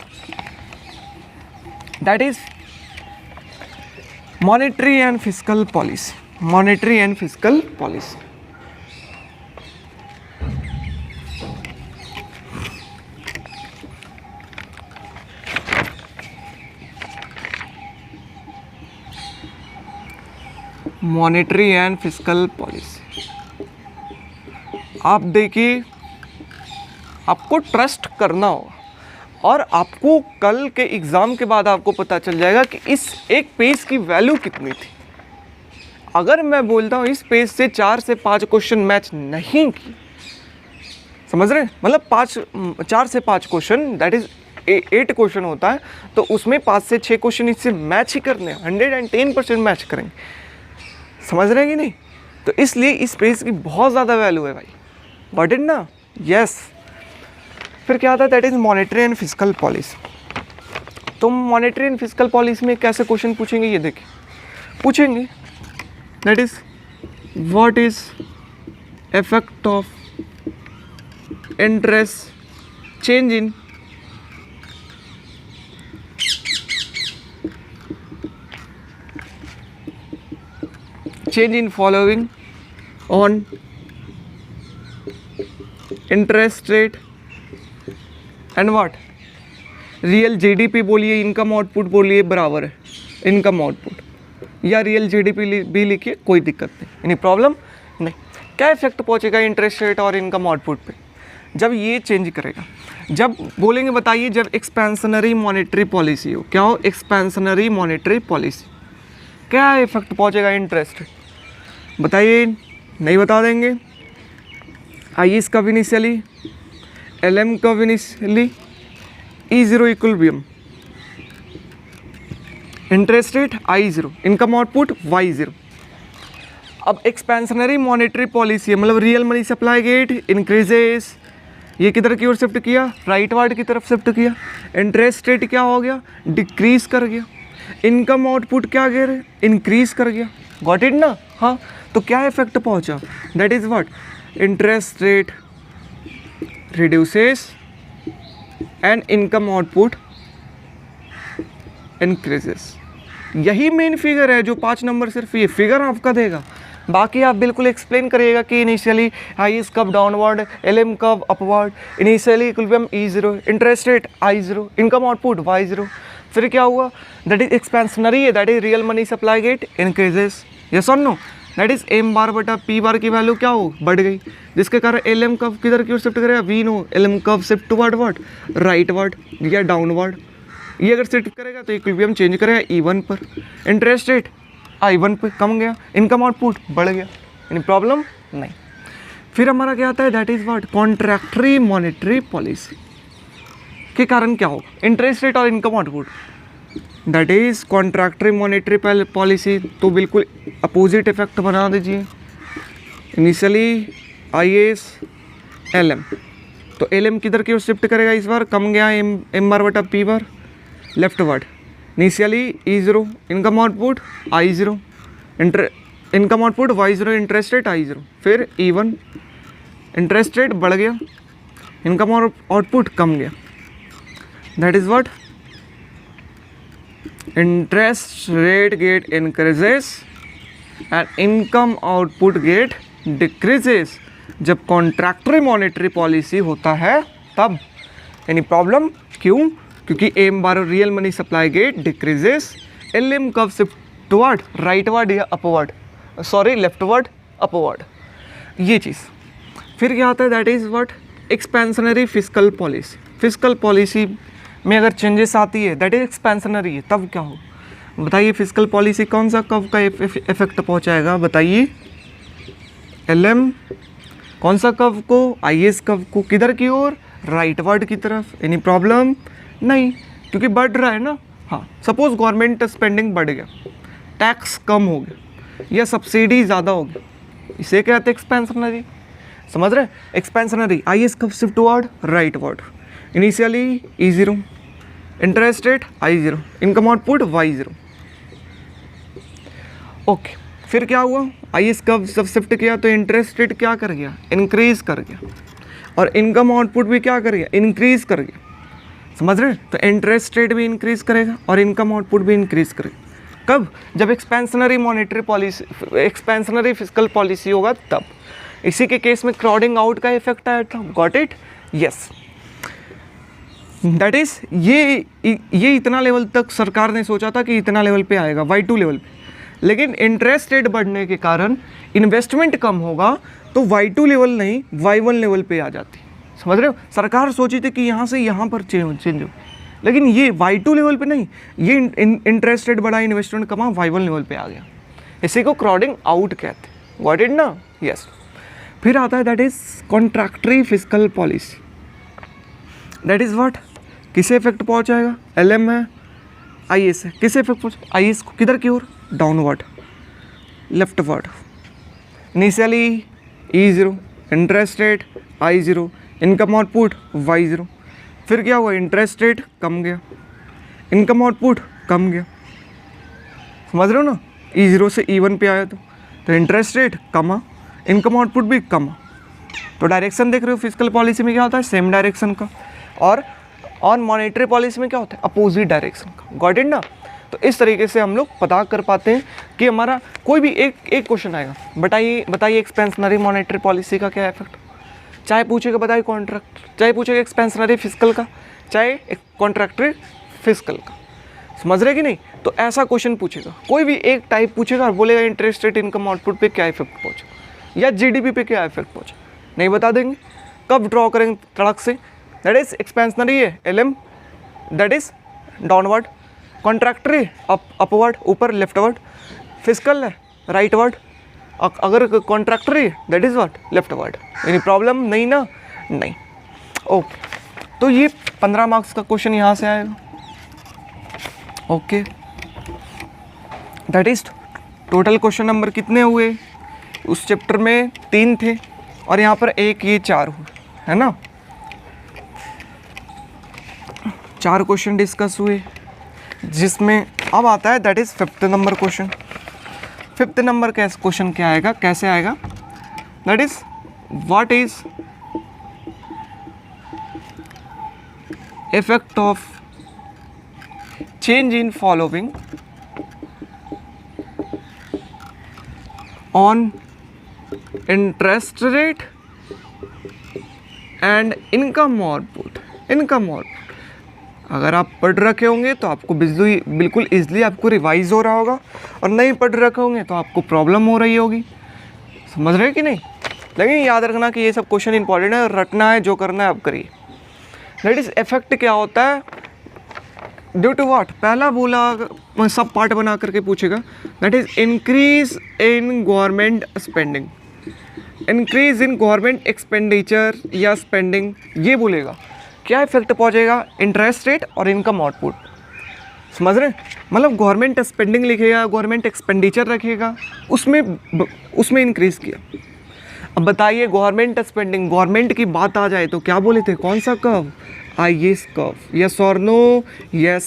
that is monetary and fiscal policy, monetary and fiscal policy. Monetary and fiscal policy, आप देखिए आपको ट्रस्ट करना होगा, और आपको कल के एग्ज़ाम के बाद आपको पता चल जाएगा कि इस एक पेज की वैल्यू कितनी थी। अगर मैं बोलता हूँ इस पेज से 4 से 5 क्वेश्चन मैच नहीं की, समझ रहे हैं, मतलब 4 से 5 क्वेश्चन दैट इज 8 क्वेश्चन होता है, तो उसमें 5 से 6 क्वेश्चन इससे मैच ही करने, 110% मैच करेंगे, समझ रहे हैं कि नहीं। तो इसलिए इस पेज की बहुत ज़्यादा वैल्यू है भाई, गॉट इट ना, यस। फिर क्या आता है, that is monetary and fiscal policy. तो मॉनेटरी एंड फिस्कल पॉलिसी में कैसे क्वेश्चन पूछेंगे, ये देखिए पूछेंगे, that is what is effect of interest change in following on interest rate and what, real GDP बोलिए, इनकम आउटपुट बोलिए, बराबर है इनकम आउटपुट, या रियल GDP भी लिखिए, कोई दिक्कत नहीं, यानी प्रॉब्लम नहीं। क्या इफेक्ट पहुंचेगा इंटरेस्ट रेट और इनकम आउटपुट पे जब ये चेंज करेगा, जब बोलेंगे बताइए जब एक्सपेंशनरी मॉनेटरी पॉलिसी हो, क्या हो, एक्सपेंशनरी मॉनेटरी पॉलिसी, क्या इफेक्ट पहुंचेगा इंटरेस्ट रेट, बताइए, नहीं बता देंगे। IS कब इनिशियली, LM कब initially, E0 equilibrium, interest rate I0, income output Y0। अब एक्सपेंशनरी मॉनेटरी पॉलिसी है, मतलब real money supply get increases, ये किधर की ओर शिफ्ट किया, राइटवर्ड की तरफ शिफ्ट किया। इंटरेस्ट रेट क्या हो गया, डिक्रीज कर गया। इनकम आउटपुट क्या गिर, इंक्रीज कर गया। गॉट इट ना? हाँ, तो क्या इफेक्ट पहुंचा, that is what, interest rate reduces and income output increases. यही मेन फिगर है जो 5 नंबर सिर्फ ये फिगर आपका देगा। बाकी आप बिल्कुल एक्सप्लेन करिएगा कि इनिशियली हाईएस्ट कब डाउनवर्ड, एलएम कब upward, initially equilibrium E0, interest rate I0, income output Y0। फिर क्या हुआ, दैट इज एक्सपेंशनरी है, that is real money supply get increases, yes और no, that is M bar बटा पी बार की value क्या हो, बढ़ गई, जिसके कारण एलएम कब किधर की ओर शिफ्ट करेगा, वी नो, एलएम कब शिफ्ट टुवर्ड व्हाट, राइटवर्ड या डाउनवर्ड। ये अगर शिफ्ट करेगा तो इक्विलिब्रियम चेंज करेगा E1 पर, इंटरेस्ट रेट I1 पे कम गया, इनकम आउटपुट बढ़ गया, यानी प्रॉब्लम नहीं। फिर हमारा क्या आता है, that is what, contractionary monetary policy के कारण क्या होगा, इंटरेस्ट रेट और income output, that is contractionary monetary policy, तो बिल्कुल अपोजिट इफेक्ट बना दीजिए। इनिशियली IS LM, तो LM किधर की ओर शिफ्ट करेगा, इस बार कम गया, एम बार बटा पी बार leftward. Initially E0, income output I0, income output Y0, interest rate I0। फिर E1, इंटरेस्ट रेट बढ़ गया, इनकम आउटपुट कम गया, that is what, interest rate get increases and income output get decreases जब contractionary monetary policy होता है तब। यानी प्रॉब्लम क्यों, क्योंकि M bar real money supply get decreases, LM कब शिफ्ट टुवर्ड, राइटवर्ड या अपवर्ड, सॉरी लेफ्टवर्ड अपवर्ड, ये चीज़। फिर क्या आता है, that is what, expansionary fiscal policy. Fiscal policy में अगर चेंजेस आती है, दैट इज एक्सपेंशनरी है, तब क्या हो, बताइए। फिस्कल पॉलिसी कौन सा कब का इफेक्ट पहुंचाएगा, बताइए। एलएम कौन सा कब को, IS कब को, किधर की ओर, राइटवर्ड की तरफ। एनी प्रॉब्लम नहीं, क्योंकि बढ़ रहा है ना। हाँ, सपोज गवर्नमेंट स्पेंडिंग बढ़ गया, टैक्स कम हो गया या सब्सिडी ज़्यादा हो गया, इसे कहते हैं एक्सपेंशनरी, समझ रहे। एक्सपेंशनरी IS कब shift toward, rightward. Initially E0, interest rate I0, income output Y0। Okay, फिर क्या हुआ, IS कब सब शिफ्ट किया तो इंटरेस्ट रेट क्या कर गया, इंक्रीज कर गया, और इनकम आउटपुट भी क्या कर गया, इंक्रीज कर गया, समझ रहे। तो इंटरेस्ट रेट भी इंक्रीज करेगा और इनकम आउटपुट भी इंक्रीज करेगा, कब, जब expansionary monetary policy, expansionary fiscal policy होगा तब। इसी के केस में क्राउडिंग आउट का इफेक्ट आया था, got it, yes. That is ये इतना लेवल तक सरकार ने सोचा था कि इतना लेवल पे आएगा, Y2 लेवल पे, लेकिन इंटरेस्ट रेट बढ़ने के कारण इन्वेस्टमेंट कम होगा तो Y2 लेवल नहीं Y1 लेवल पे आ जाती, समझ रहे हो। सरकार सोची थी कि यहाँ से यहाँ पर चेंज हो, लेकिन ये Y2 लेवल पे नहीं, ये इंटरेस्ट रेट बढ़ा, इन्वेस्टमेंट कमा, Y1 लेवल पे आ गया, इसी को क्राउडिंग आउट कहते हैं, गॉट इट ना, यस। फिर आता है that is contractionary fiscal policy, that is what, किसे इफेक्ट पहुंचाएगा, LM है, IS है, किसे इफेक्ट पहुंचा, IS को किधर की ओर, downward, leftward. Initially E0, interest rate I0, income output Y0। फिर क्या हुआ, इंटरेस्ट रेट कम गया, इनकम आउटपुट कम गया, समझ रहे हो ना। E0 से E1 पे आया तो इंटरेस्ट रेट कमा, इनकम आउटपुट भी कमा। तो डायरेक्शन देख रहे हो, फिस्कल पॉलिसी में क्या होता है, सेम डायरेक्शन का, और ऑन मॉनेटरी पॉलिसी में क्या होता है, अपोजिट डायरेक्शन का, गॉट इट ना। तो इस तरीके से हम लोग पता कर पाते हैं कि हमारा कोई भी एक क्वेश्चन आएगा, बताइए एक्सपेंशनरी मॉनेटरी पॉलिसी का क्या इफेक्ट, चाहे पूछेगा बताइए कॉन्ट्रैक्ट, चाहे पूछेगा एक्सपेंशनरी फिस्कल का, चाहे कॉन्ट्रैक्टरी फिस्कल का, समझ रहे कि नहीं। तो ऐसा क्वेश्चन पूछेगा, कोई भी एक टाइप पूछेगा और बोलेगा इंटरेस्ट रेट इनकम आउटपुट पे क्या इफेक्ट पहुंचा या GDP पे क्या इफेक्ट पहुंचा, नहीं बता देंगे, कब ड्रॉ करेंगे तड़क से। दैट इज एक्सपेंशनरी है LM, that is downward, contractionary upward, ऊपर लेफ्टवर्ड, फिस्कल है राइटवर्ड, अगर contractionary that is what, leftward. Any problem नहीं ना, नहीं। ओके, तो ये 15 मार्क्स का क्वेश्चन यहाँ से आएगा। Okay. That is total question number कितने हुए, उस चैप्टर में 3 थे और यहाँ पर एक ये 4 हुए, है ना। 4 क्वेश्चन डिस्कस हुए, जिसमें अब आता है that is 5th number question. 5th number question क्या आएगा, कैसे आएगा, that is what is effect of change in following on interest rate and income output. Income output अगर आप पढ़ रखे होंगे तो आपको बिल्कुल ईजिली आपको रिवाइज हो रहा होगा, और नहीं पढ़ रखे होंगे तो आपको प्रॉब्लम हो रही होगी। समझ रहे हैं कि नहीं। लेकिन याद रखना कि ये सब क्वेश्चन इंपॉर्टेंट है, रटना है, जो करना है आप करिए। दैट इज इफेक्ट क्या होता है, ड्यू टू व्हाट, पहला बोला सब पार्ट बना करके पूछेगा, that is increase in government spending, increase in government expenditure या स्पेंडिंग, ये बोलेगा क्या इफेक्ट पहुंचेगा, इंटरेस्ट रेट और इनकम आउटपुट। समझ रहे हैं, मतलब गवर्नमेंट स्पेंडिंग लिखेगा, गवर्नमेंट एक्सपेंडिचर रखेगा, उसमें इंक्रीज किया। अब बताइए गवर्नमेंट स्पेंडिंग, गवर्नमेंट की बात आ जाए तो क्या बोले थे, कौन सा कर्व, आईएस कर्व, यस और नो, यस।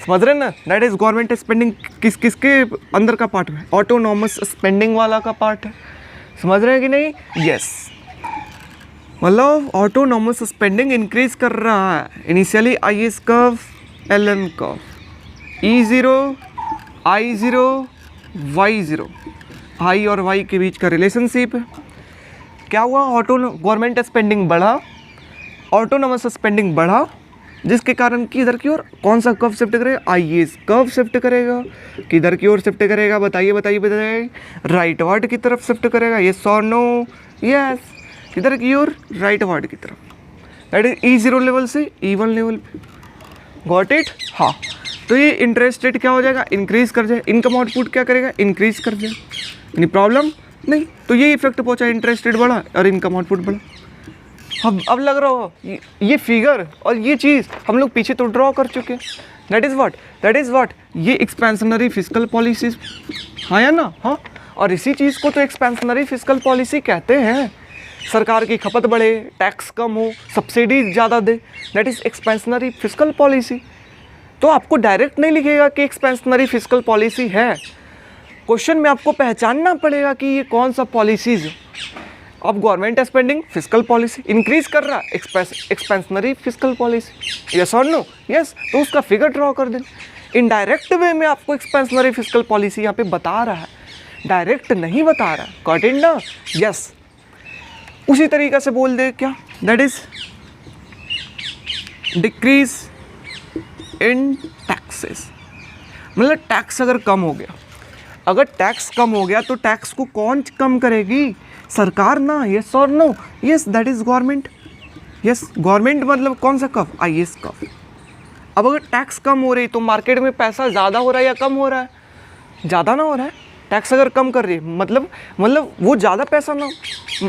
समझ रहे हैं ना, दैट इज गवर्नमेंट स्पेंडिंग किसके अंदर का पार्ट है, ऑटोनॉमस स्पेंडिंग वाला का पार्ट है। समझ रहे हैं कि नहीं, यस। मतलब ऑटोनॉमस स्पेंडिंग इंक्रीज कर रहा है। Initially IS curve, LM curve, E0, I0, Y0, I और वाई के बीच का रिलेशनशिप है। क्या हुआ, गवर्नमेंट स्पेंडिंग बढ़ा, ऑटोनॉमस स्पेंडिंग बढ़ा, जिसके कारण कि इधर की ओर कौन सा कर्व शिफ्ट करेगा, आईएस कर्व शिफ्ट करेगा। किधर की ओर शिफ्ट करेगा, बताइए बताइए बताइए, राइट वर्ड की तरफ शिफ्ट करेगा, यस और नो, यस। किधर की ओर, राइट वर्ड की तरफ, दैट इज E0 लेवल से E1 लेवल पे। गॉट इट, हाँ। तो ये इंटरेस्ट रेट क्या हो जाएगा, इंक्रीज कर जाए, इनकम आउटपुट क्या करेगा, इंक्रीज कर जाए, यानी प्रॉब्लम नहीं। तो ये इफेक्ट पहुंचा, इंटरेस्ट रेट बढ़ा और इनकम आउटपुट बढ़ा। अब लग रहा हो ये फिगर और ये चीज़ हम लोग पीछे तो ड्रॉ कर चुके हैं। दैट इज़ व्हाट, ये एक्सपेंशनरी फिस्कल पॉलिसीज, हाँ या ना, हाँ। और इसी चीज़ को तो एक्सपेंशनरी फिस्कल पॉलिसी कहते हैं। सरकार की खपत बढ़े, टैक्स कम हो, सब्सिडी ज़्यादा दे, that is expansionary fiscal policy. तो आपको डायरेक्ट नहीं लिखेगा कि एक्सपेंशनरी फिस्कल पॉलिसी है, क्वेश्चन में आपको पहचानना पड़ेगा कि ये कौन सा पॉलिसीज है। अब government spending, fiscal policy increase कर रहा है, एक्सपेंशनरी फिस्कल पॉलिसी, यस और नो, यस। तो उसका फिगर ड्रॉ कर दें। इनडायरेक्ट वे में आपको एक्सपेंशनरी फिस्कल पॉलिसी यहाँ पे बता रहा है, डायरेक्ट नहीं बता रहा, गॉट इट ना, यस। उसी तरीके से बोल दे क्या, that is decrease in taxes, मतलब टैक्स अगर कम हो गया, अगर टैक्स कम हो गया तो टैक्स को कौन कम करेगी, सरकार ना, यस और no, yes. That is government, yes. Government मतलब कौन सा कर्व, आईएस कर्व। अब अगर टैक्स कम हो रही तो मार्केट में पैसा ज़्यादा हो रहा है या कम हो रहा है, ज़्यादा ना हो रहा है। टैक्स अगर कम कर रही है मतलब वो ज़्यादा पैसा ना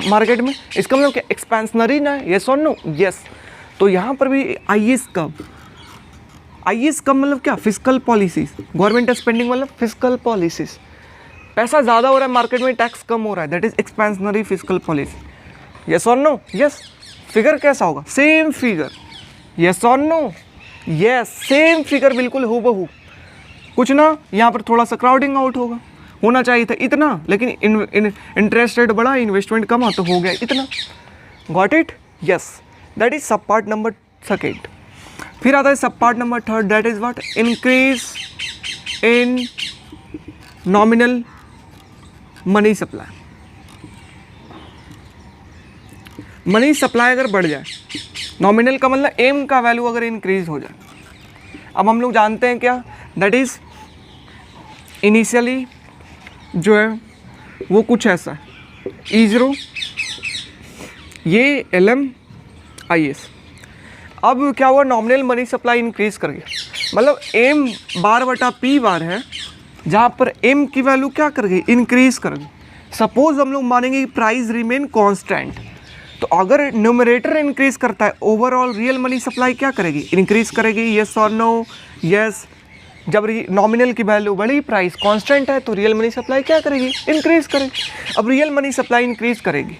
मार्केट में, इसका मतलब क्या, एक्सपेंशनरी ना, यस और नो, यस। तो यहाँ पर भी आईएस कर्व, आईएस कम मतलब क्या, फिस्कल पॉलिसीज, गवर्नमेंट स्पेंडिंग मतलब फिस्कल पॉलिसीज। पैसा ज़्यादा हो रहा है मार्केट में, टैक्स कम हो रहा है, that is expansionary fiscal policy, yes और नो, यस। फिगर कैसा होगा, सेम फिगर, यस और नो, यस, सेम फिगर, बिल्कुल हूबहू। कुछ ना, यहाँ पर थोड़ा सा क्राउडिंग आउट होगा, होना चाहिए था इतना, लेकिन इंटरेस्ट रेट बढ़ा, इन्वेस्टमेंट कमा तो हो गया इतना, got it, yes. That is सब पार्ट नंबर सेकेंड। फिर आता है सब part number third, that is what, increase in nominal money supply. Money supply अगर बढ़ जाए, नॉमिनल का मतलब एम का वैल्यू अगर इंक्रीज हो जाए। अब हम लोग जानते हैं क्या, दैट इज इनिशियली जो है वो कुछ ऐसा है, E0, ये LM, IS। अब क्या हुआ, नॉमिनल मनी सप्लाई इंक्रीज कर गया, मतलब M बार बटा P बार है, जहाँ पर M की वैल्यू क्या कर गई, इंक्रीज कर गई। सपोज हम लोग मानेंगे कि प्राइस रिमेन कांस्टेंट, तो अगर न्यूमरेटर इंक्रीज करता है, ओवरऑल रियल मनी सप्लाई क्या करेगी, इंक्रीज करेगी, यस और नो, यस। जब नॉमिनल की वैल्यू बढ़ी, प्राइस कांस्टेंट है, तो रियल मनी सप्लाई क्या करेगी? इंक्रीज करेगी। अब रियल मनी सप्लाई इंक्रीज करेगी,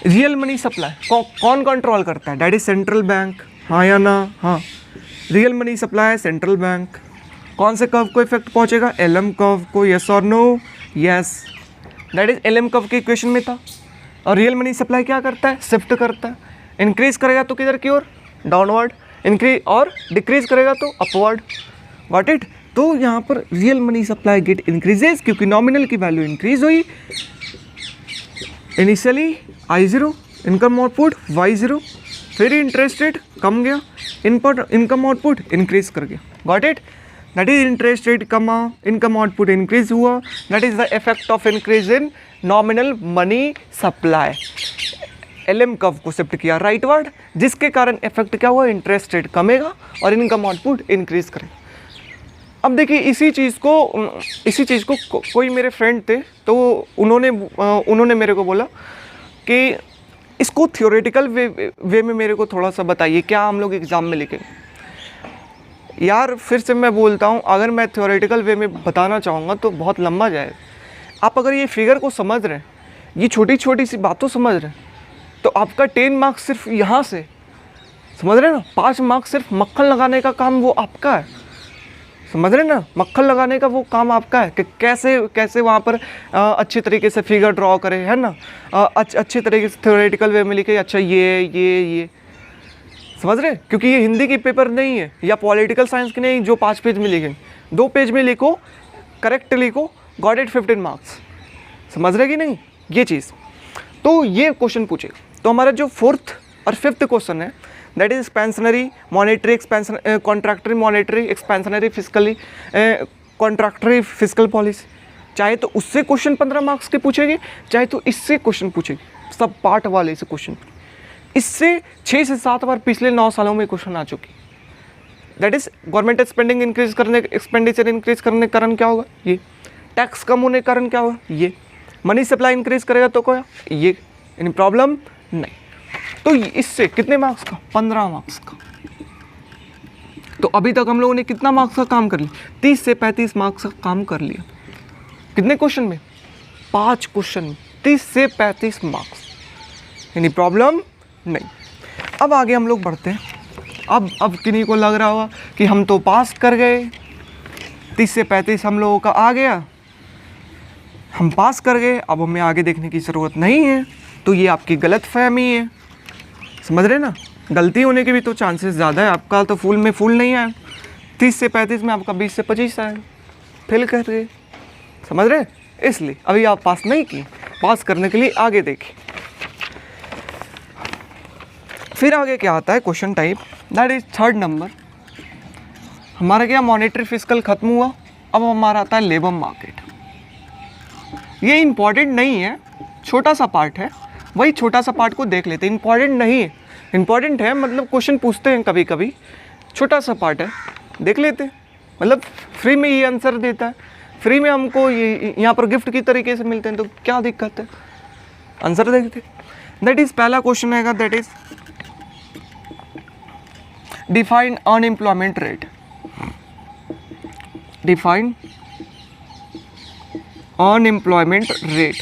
रियल मनी सप्लाई कौन कंट्रोल करता है? दैट इज सेंट्रल बैंक, हाँ या ना? हाँ, real money supply central bank. कौन से कर्व को इफेक्ट पहुंचेगा? एलएम कर्व को। यस और no? Yes, that is LM curve के इक्वेशन में था। और रियल मनी सप्लाई क्या करता है? शिफ्ट करता है। इंक्रीज करेगा तो किधर की ओर? डाउनवर्ड। इंक्रीज और डिक्रीज करेगा तो अपवर्ड। Got it? तो यहाँ पर real money supply get increases क्योंकि नॉमिनल की वैल्यू इंक्रीज हुई। Initially I0 income output, Y0 फिर इंटरेस्ट रेट कम गया, इनकम आउटपुट इंक्रीज कर गया। Got it? That is interest rate कमा, इनकम आउटपुट इंक्रीज हुआ। That is the effect of increase in nominal money supply. LM curve को shift किया rightward, जिसके कारण इफेक्ट क्या हुआ? इंटरेस्ट रेट कमेगा और इनकम आउटपुट इंक्रीज करेगा। अब देखिए इसी चीज़ को कोई मेरे फ्रेंड थे, तो उन्होंने मेरे को बोला कि इसको थियोरेटिकल वे में मेरे को थोड़ा सा बताइए, क्या हम लोग एग्ज़ाम में लिखेंगे। यार फिर से मैं बोलता हूँ, अगर मैं थियोरेटिकल वे में बताना चाहूँगा तो बहुत लंबा जाएगा। आप अगर ये फिगर को समझ रहे हैं, ये छोटी छोटी सी बातों समझ रहे हैं, तो आपका 10 मार्क्स सिर्फ यहाँ से समझ रहे हैं ना, 5 मार्क्स सिर्फ मक्खन लगाने का काम वो आपका है। समझ रहे हैं ना, मक्खन लगाने का वो काम आपका है कि कैसे वहाँ पर अच्छी तरीके से फिगर ड्रॉ करें, है ना, अच्छी तरीके से थ्योरेटिकल वे में लिखे। अच्छा ये समझ रहे हैं? क्योंकि ये हिंदी की पेपर नहीं है या पॉलिटिकल साइंस की नहीं जो 5 पेज में लिखेंगे। 2 पेज में लिखो, करेक्ट लिखो, गॉट इट 15 मार्क्स। समझ रहे कि नहीं ये चीज़? तो ये क्वेश्चन पूछे तो हमारा जो 4th और 5th क्वेश्चन है, that is expansionary monetary, expansion contractionary monetary, expansionary physically contractionary physical policy. चाहे तो उससे क्वेश्चन 15 मार्क्स के पूछेगी, चाहे तो इससे क्वेश्चन पूछेगी, सब पार्ट वाले से क्वेश्चन। इससे 6 से 7 बार पिछले 9 सालों में क्वेश्चन आ चुकी। That is government spending increase करने, एक्सपेंडिचर इंक्रीज करने के कारण क्या होगा? ये टैक्स कम होने के कारण क्या होगा? ये मनी सप्लाई इंक्रीज करेगा तो क्या? ये यानी प्रॉब्लम नहीं। तो इससे कितने मार्क्स का? 15 मार्क्स का। तो अभी तक हम लोगों ने कितना मार्क्स का काम कर लिया? 30 से 35 मार्क्स का काम कर लिया। कितने क्वेश्चन में? 5 क्वेश्चन में 30 से 35 मार्क्स, यानी प्रॉब्लम नहीं। अब आगे हम लोग बढ़ते हैं। अब किन्हीं को लग रहा होगा कि हम तो पास कर गए, 30 से 35 हम लोगों का आ गया, हम पास कर गए, अब हमें आगे देखने की ज़रूरत नहीं है। तो ये आपकी गलत फहमी है। समझ रहे ना, गलती होने के भी तो चांसेस ज़्यादा है। आपका तो फुल में फुल नहीं आया, 30 से 35 में आपका 20 से 25 आया, फेल कर गए। समझ रहे? इसलिए अभी आप पास नहीं किए, पास करने के लिए आगे देखिए। फिर आगे क्या आता है? Question type, that is 3rd number. हमारा क्या मॉनेटरी फिस्कल खत्म हुआ, अब हमारा आता है लेबर मार्केट। ये इम्पॉर्टेंट नहीं है, छोटा सा पार्ट है, वही छोटा सा पार्ट को देख लेते हैं। इंपॉर्टेंट नहीं है, इंपॉर्टेंट है, मतलब क्वेश्चन पूछते हैं कभी कभी, छोटा सा पार्ट है, देख लेते हैं। मतलब फ्री में ये आंसर देता है, फ्री में हमको ये यहाँ पर गिफ्ट की तरीके से मिलते हैं, तो क्या दिक्कत है? आंसर देखते। दैट इज पहला क्वेश्चन आएगा, that is define unemployment rate. Define unemployment rate.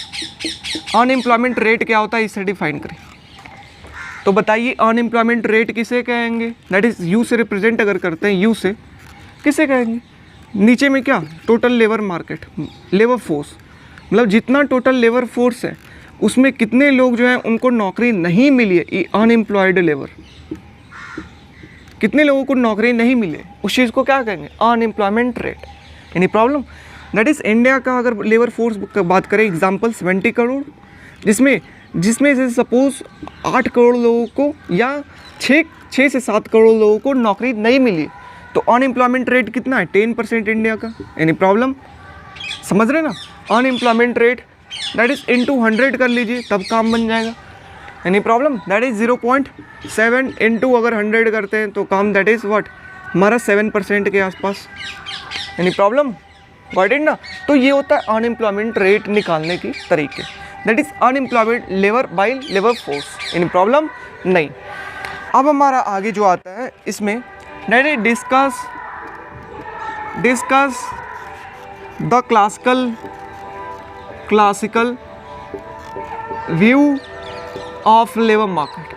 Unemployment rate क्या होता है, इसे डिफाइन करें। तो बताइए अनएम्प्लॉयमेंट रेट किसे कहेंगे? दैट इज यू से रिप्रेजेंट अगर करते हैं, यू से किसे कहेंगे? नीचे में क्या? Total labour market, labour force, मतलब जितना टोटल लेबर फोर्स है उसमें कितने लोग जो हैं उनको नौकरी नहीं मिली है, अनएम्प्लॉयड लेबर, कितने लोगों को नौकरी नहीं मिले, उस चीज़ को क्या कहेंगे? Unemployment rate. यानी प्रॉब्लम दैट इज इंडिया का अगर लेबर फोर्स बात करें, एग्जांपल 70 करोड़, जिसमें से सपोज 8 करोड़ लोगों को या 6 से 7 करोड़ लोगों को नौकरी नहीं मिली, तो अनएम्प्लॉयमेंट रेट कितना है? 10% इंडिया का। यानी प्रॉब्लम, समझ रहे ना, unemployment rate that is into 100 कर लीजिए, तब काम बन जाएगा। यानी प्रॉब्लम दैट इज 0.7 इंटू अगर 100 करते हैं तो काम दैट इज व्हाट, हमारा 7% के आसपास। यानी प्रॉब्लम गॉट इट ना। तो ये होता है अनएम्प्लॉयमेंट रेट निकालने की तरीके, that is unemployment labour by labour force. यानी प्रॉब्लम नहीं। अब हमारा आगे जो आता है इसमें that is discuss discuss the classical view of labour market.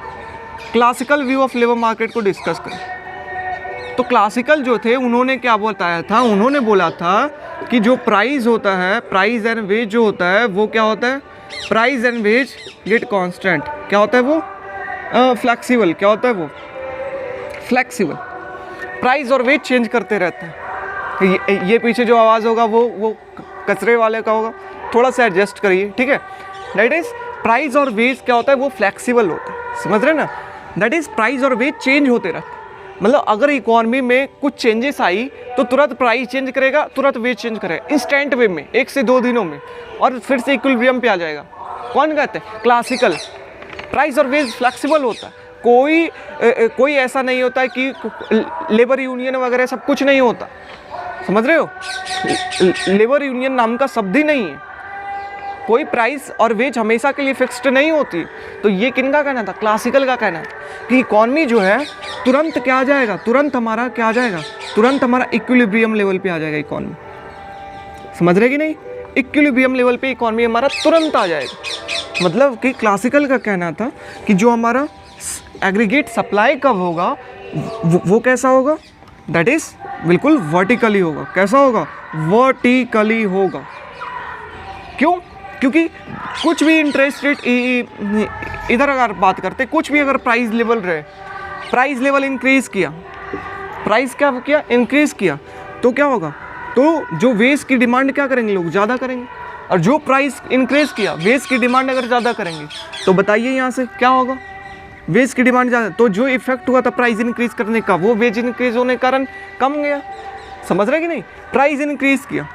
Classical view of labour market को डिस्कस करें। तो क्लासिकल जो थे उन्होंने क्या बताया था, उन्होंने बोला था कि जो प्राइस होता है, प्राइस एंड वेज जो होता है वो क्या होता है, price and wage get constant. क्या होता है वो, फ्लेक्सिबल। क्या होता है वो, फ्लेक्सिबल। प्राइस और वेज चेंज करते रहते हैं। ये पीछे जो आवाज़ होगा वो कचरे वाले का होगा, थोड़ा सा एडजस्ट करिए, ठीक है। दैट इज़ प्राइस और वेज क्या होता है, वो फ्लेक्सिबल होता है, समझ रहे ना। दैट इज़ प्राइस और वेज चेंज होते रहते हैं। मतलब अगर इकोनॉमी में कुछ चेंजेस आई तो तुरंत प्राइस चेंज करेगा, तुरंत वेज चेंज करेगा, इंस्टेंट वे में, 1 से 2 दिनों में, और फिर से इक्विलिब्रियम पे आ जाएगा। कौन कहते हैं, क्लासिकल। प्राइस और वेज फ्लेक्सिबल होता है। कोई ऐसा नहीं होता है कि लेबर यूनियन वगैरह सब कुछ नहीं होता, समझ रहे हो। लेबर यूनियन नाम का शब्द ही नहीं है। कोई प्राइस और वेज हमेशा के लिए फिक्स्ड नहीं होती। तो ये किनका कहना था, क्लासिकल का कहना था कि इकॉनमी जो है तुरंत क्या आ जाएगा, तुरंत हमारा क्या आ जाएगा, तुरंत हमारा इक्विलिब्रियम लेवल पे आ जाएगा इकॉनमी। समझ रहे कि नहीं, इक्विलिब्रियम लेवल पे इकॉनमी हमारा तुरंत आ जाएगा। मतलब कि क्लासिकल का कहना था कि जो हमारा एग्रीगेट सप्लाई कब होगा वो कैसा होगा, दैट इज बिल्कुल वर्टिकली होगा। कैसा होगा, वर्टिकली होगा। क्यों, क्योंकि कुछ भी इंटरेस्ट रेट इधर अगर बात करते, कुछ भी अगर प्राइस लेवल रहे, प्राइस लेवल इंक्रीज किया, प्राइस क्या किया, इंक्रीज किया, तो क्या होगा, तो जो वेज की डिमांड क्या करेंगे लोग, ज़्यादा करेंगे। और जो प्राइस इंक्रीज किया, वेज की डिमांड अगर ज़्यादा करेंगे तो बताइए यहाँ से क्या होगा, वेज की डिमांड ज़्यादा, तो जो इफेक्ट हुआ था प्राइस इंक्रीज करने का वो वेज इंक्रीज होने के कारण कम गया। समझ रहे कि नहीं, प्राइस इंक्रीज किया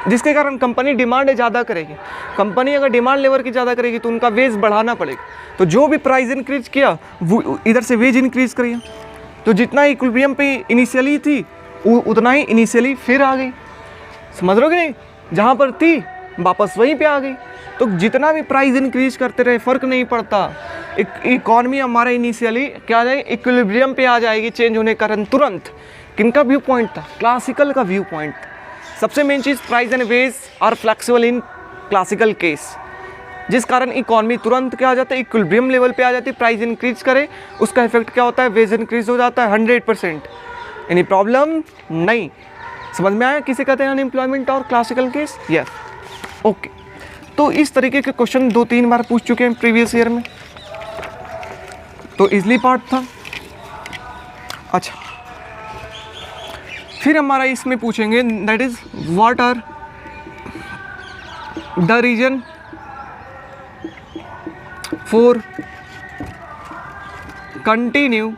जिसके कारण कंपनी डिमांड ज़्यादा करेगी। कंपनी अगर डिमांड लेवल की ज़्यादा करेगी तो उनका वेज बढ़ाना पड़ेगा। तो जो भी प्राइस इंक्रीज किया वो इधर से वेज इंक्रीज करिए। तो जितना इक्विलिब्रियम पे इनिशियली थी उतना ही इनिशियली फिर आ गई। समझ रहे हो कि नहीं, जहाँ पर थी वापस वहीं पे आ गई। तो जितना भी प्राइस इंक्रीज करते रहे फ़र्क नहीं पड़ता, इकॉनमी हमारा इनिशियली क्या आ जाएगी, इक्विलिब्रियम पे आ जाएगी चेंज होने के कारण तुरंत। किनका व्यू पॉइंट था, क्लासिकल का व्यू पॉइंट। सबसे मेन चीज़, price and wage are flexible in classical case, जिस कारण इकॉनमी तुरंत क्या आ जाता है, इक्विलिब्रियम लेवल पे आ जाती है। प्राइस इंक्रीज करे उसका इफेक्ट क्या होता है, वेज इंक्रीज हो जाता है 100%। एनी प्रॉब्लम नहीं, समझ में आया किसे कहते हैं अनएम्प्लॉयमेंट और क्लासिकल केस। Yes, okay. तो इस तरीके के क्वेश्चन 2-3 बार पूछ चुके हैं प्रीवियस ईयर में, तो इजली पार्ट था। अच्छा, फिर हमारा इसमें पूछेंगे that is what are the reason for continue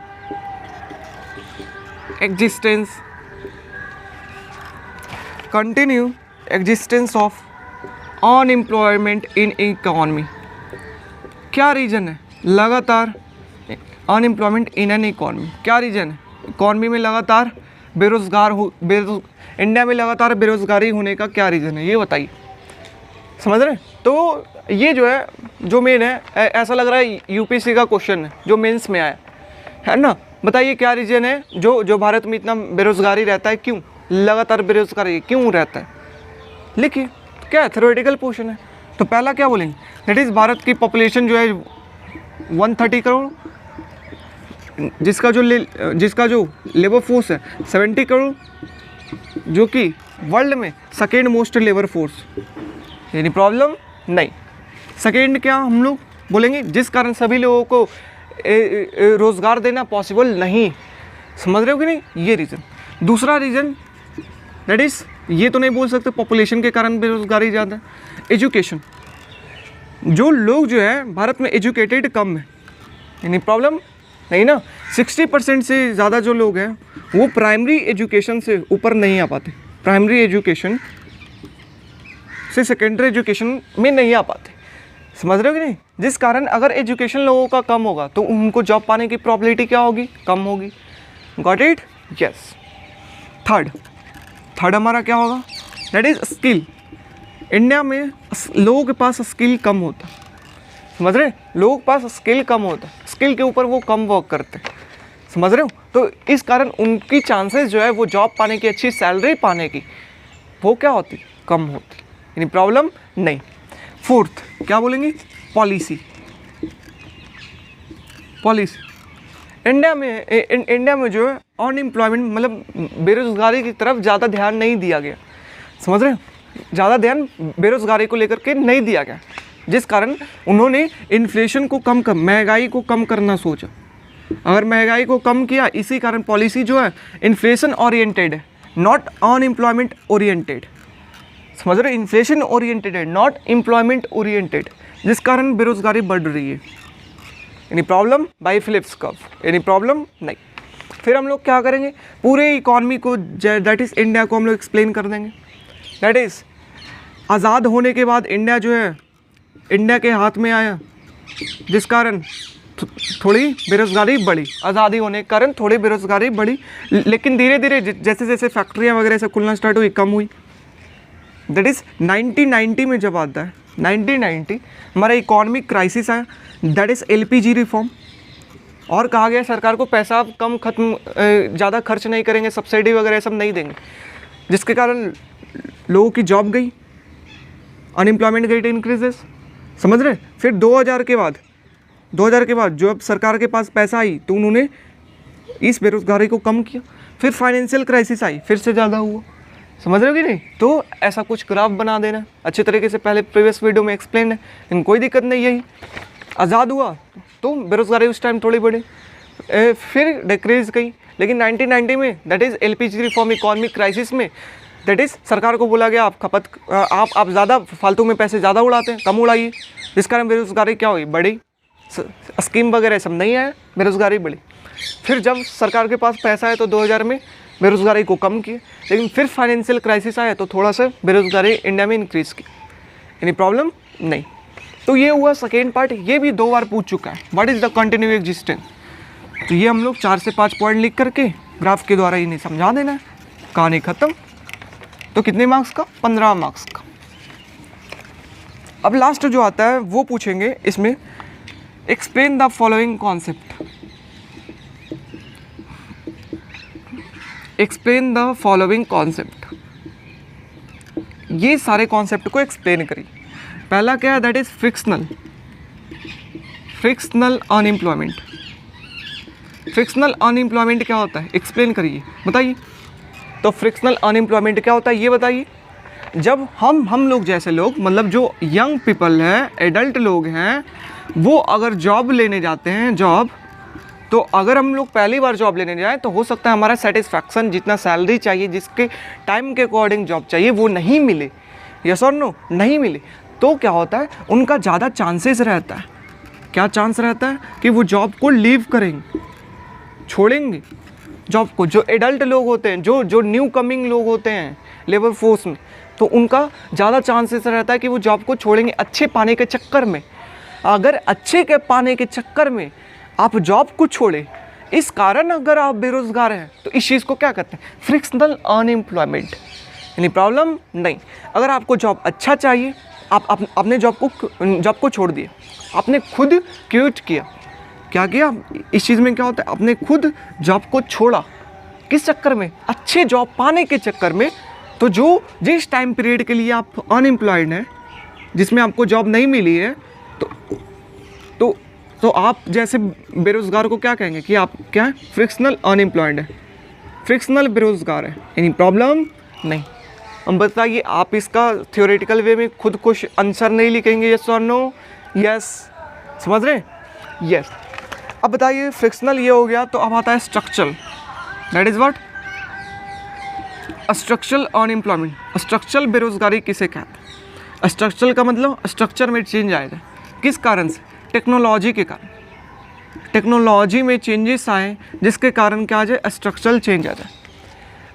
existence of unemployment in economy. क्या रीजन है लगातार अनएम्प्लॉयमेंट इन एन इकोनॉमी, क्या रीजन है, इकोनॉमी में लगातार इंडिया में लगातार बेरोजगारी होने का क्या रीज़न है, ये बताइए। समझ रहे हैं। तो ये जो है, जो मेन है, ऐसा लग रहा है यूपीएससी का क्वेश्चन है जो मेंस में आया है ना। बताइए क्या रीज़न है जो भारत में इतना बेरोजगारी रहता है, क्यों लगातार बेरोजगारी क्यों रहता है, लिखिए। क्या है, थ्योरेटिकल क्वेश्चन है। तो पहला क्या बोलेंगे, दैट इज़ भारत की पॉपुलेशन जो है 130 करोड़, जिसका जो लेबर फोर्स है 70 करोड़, जो कि वर्ल्ड में सेकेंड मोस्ट लेबर फोर्स। यानी प्रॉब्लम नहीं। सेकेंड क्या हम लोग बोलेंगे, जिस कारण सभी लोगों को रोज़गार देना पॉसिबल नहीं। समझ रहे हो कि नहीं, ये रीज़न। दूसरा रीज़न दैट इज़, ये तो नहीं बोल सकते पॉपुलेशन के कारण बेरोजगारी ज़्यादा है, एजुकेशन। जो लोग जो है भारत में एजुकेटेड कम है, यानी प्रॉब्लम नहीं ना। 60% से ज़्यादा जो लोग हैं वो प्राइमरी एजुकेशन से ऊपर नहीं आ पाते, प्राइमरी एजुकेशन से सेकेंडरी एजुकेशन में नहीं आ पाते। समझ रहे हो कि नहीं, जिस कारण अगर एजुकेशन लोगों का कम होगा तो उनको जॉब पाने की प्रॉबिलिटी क्या होगी, कम होगी। Got it, yes. थर्ड हमारा क्या होगा, दैट इज स्किल। इंडिया में लोगों के पास स्किल कम होता है। समझ रहे, लोगों के पास स्किल कम होता है, स्किल के ऊपर वो कम वर्क करते हैं। समझ रहे हो? तो इस कारण उनकी चांसेस जो है वो जॉब पाने की, अच्छी सैलरी पाने की, वो क्या होती, कम होती, यानी प्रॉब्लम नहीं। फोर्थ क्या बोलेंगे, पॉलिसी। इंडिया में जो है अनएम्प्लॉयमेंट मतलब बेरोजगारी की तरफ ज़्यादा ध्यान नहीं दिया गया, समझ रहे हो? ज़्यादा ध्यान बेरोजगारी को लेकर के नहीं दिया गया, जिस कारण उन्होंने इन्फ्लेशन को महंगाई को कम करना सोचा। अगर महंगाई को कम किया, इसी कारण पॉलिसी जो है इन्फ्लेशन ओरिएंटेड है, नॉट अनएम्प्लॉयमेंट ओरिएंटेड, समझ रहे? इन्फ्लेशन ओरिएंटेड है, नॉट एम्प्लॉयमेंट ओरिएंटेड, जिस कारण बेरोजगारी बढ़ रही है। यानी प्रॉब्लम बाय फिलिप्स कर्व, यानी प्रॉब्लम नहीं। फिर हम लोग क्या करेंगे, पूरे इकॉनमी को दैट इज़ इंडिया को हम लोग एक्सप्लेन कर देंगे। दैट इज़ आज़ाद होने के बाद इंडिया जो है इंडिया के हाथ में आया, जिस कारण थोड़ी बेरोजगारी बढ़ी। आज़ादी होने के कारण थोड़ी बेरोजगारी बढ़ी, लेकिन धीरे धीरे जैसे जैसे फैक्ट्रियाँ वगैरह से खुलना स्टार्ट हुई, कम हुई। दैट इज़ 1990 में जब आता है 1990 हमारा इकोनॉमिक क्राइसिस आया, दैट इज़ LPG रिफॉर्म, और कहा गया सरकार को पैसा कम ज़्यादा खर्च नहीं करेंगे, सब्सिडी वगैरह सब नहीं देंगे, जिसके कारण लोगों की जॉब गई, अनएम्प्लॉयमेंट गेट इंक्रीजेस, समझ रहे? फिर 2000 के बाद जो अब सरकार के पास पैसा आई तो उन्होंने इस बेरोजगारी को कम किया। फिर फाइनेंशियल क्राइसिस आई, फिर से ज़्यादा हुआ, समझ रहे हो कि नहीं? तो ऐसा कुछ ग्राफ बना देना अच्छे तरीके से, पहले प्रीवियस वीडियो में एक्सप्लेन है, लेकिन कोई दिक्कत नहीं। यही आज़ाद हुआ तो बेरोजगारी उस टाइम थोड़ी बढ़ी, फिर डिक्रीज गई, लेकिन 1990 में that is LPG reform economic crisis में दैट इज़ सरकार को बोला गया आप ज़्यादा फालतू में पैसे ज़्यादा उड़ाते हैं, कम उड़ाइए, जिस कारण बेरोजगारी क्या हुई, बढ़ी। स्कीम वगैरह सब नहीं आया, बेरोजगारी बढ़ी। फिर जब सरकार के पास पैसा है तो 2000 में बेरोजगारी को कम किए, लेकिन फिर फाइनेंशियल क्राइसिस आया तो थोड़ा सा बेरोजगारी इंडिया में इंक्रीज़ की, यानी प्रॉब्लम नहीं। तो ये हुआ सेकेंड पार्ट, ये भी 2 बार पूछ चुका है, what is the continue existence. तो ये हम लोग 4 से 5 पॉइंट लिख करके ग्राफ के द्वारा इन्हें समझा देना है, कहानी ख़त्म। तो कितने मार्क्स का, 15 मार्क्स का। अब लास्ट जो आता है वो पूछेंगे इसमें, explain the following concept. Explain the following concept, ये सारे कॉन्सेप्ट को एक्सप्लेन करिए। पहला क्या है, that is frictional unemployment. Frictional unemployment क्या होता है, एक्सप्लेन करिए, बताइए। तो फ्रिक्शनल अनएम्प्लॉयमेंट क्या होता है ये बताइए। जब हम लोग जैसे लोग, मतलब जो यंग पीपल हैं, एडल्ट लोग हैं, वो अगर जॉब लेने जाते हैं, तो अगर हम लोग पहली बार जॉब लेने जाएं तो हो सकता है हमारा सेटिस्फैक्शन, जितना सैलरी चाहिए, जिसके टाइम के अकॉर्डिंग जॉब चाहिए, वो नहीं मिले, यस और नो, नहीं मिले। तो क्या होता है, उनका ज़्यादा चांसेस रहता है, क्या चांस रहता है कि वो जॉब को लीव करेंगे, छोड़ेंगे जॉब को। जो एडल्ट लोग होते हैं, जो न्यू कमिंग लोग होते हैं लेबर फोर्स में, तो उनका ज़्यादा चांसेस रहता है कि वो जॉब को छोड़ेंगे अच्छे पाने के चक्कर में। अगर अच्छे के पाने के चक्कर में आप जॉब को छोड़े, इस कारण अगर आप बेरोजगार हैं, तो इस चीज़ को क्या कहते हैं, फ्रिक्शनल अनएम्प्लॉयमेंट, यानी प्रॉब्लम नहीं। अगर आपको जॉब अच्छा चाहिए, आप अपने जॉब को छोड़ दिए, आपने खुद क्विट किया, क्या किया, इस चीज़ में क्या होता है, आपने खुद जॉब को छोड़ा, किस चक्कर में, अच्छे जॉब पाने के चक्कर में। तो जिस टाइम पीरियड के लिए आप अनएम्प्लॉयड हैं, जिसमें आपको जॉब नहीं मिली है, तो आप जैसे बेरोज़गार को क्या कहेंगे कि आप क्या है, फ्रिक्शनल अनएम्प्लॉयड है, फ्रिक्शनल बेरोज़गार है, यानी प्रॉब्लम नहीं। अब बताइए, आप इसका थ्योरेटिकल वे में खुद कुछ आंसर नहीं लिखेंगे, यस और नो, यस, समझ रहे हैं, यस। अब बताइए, फ्रिक्शनल ये हो गया, तो अब आता है structural, that is what, structural unemployment. Structural बेरोजगारी किसे कहते हैं, स्ट्रक्चरल का मतलब स्ट्रक्चर में चेंज आएगा, किस कारण से, टेक्नोलॉजी के कारण, टेक्नोलॉजी में चेंजेस आए, जिसके कारण क्या आ जाए, स्ट्रक्चरल चेंज आ जाए।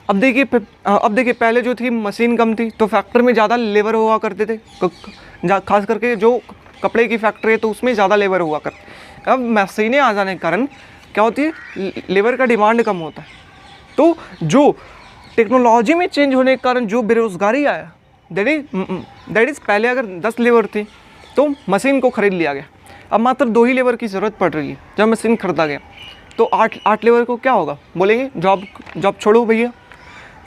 अब देखिए पहले जो थी मशीन कम थी, तो फैक्ट्री में ज़्यादा लेबर हुआ करते थे, खास करके जो कपड़े की फैक्ट्री है तो उसमें ज़्यादा लेबर हुआ करते। अब मशीनें आ जाने के कारण क्या होती है, लेबर का डिमांड कम होता है। तो जो टेक्नोलॉजी में चेंज होने के कारण जो बेरोजगारी आया, दैट इज़ पहले अगर 10 लेबर थी तो मशीन को ख़रीद लिया गया, अब मात्र 2 ही लेबर की ज़रूरत पड़ रही है जब मशीन खरीदा गया। तो 8 लेबर को क्या होगा, बोलेंगे जॉब छोड़ो भैया,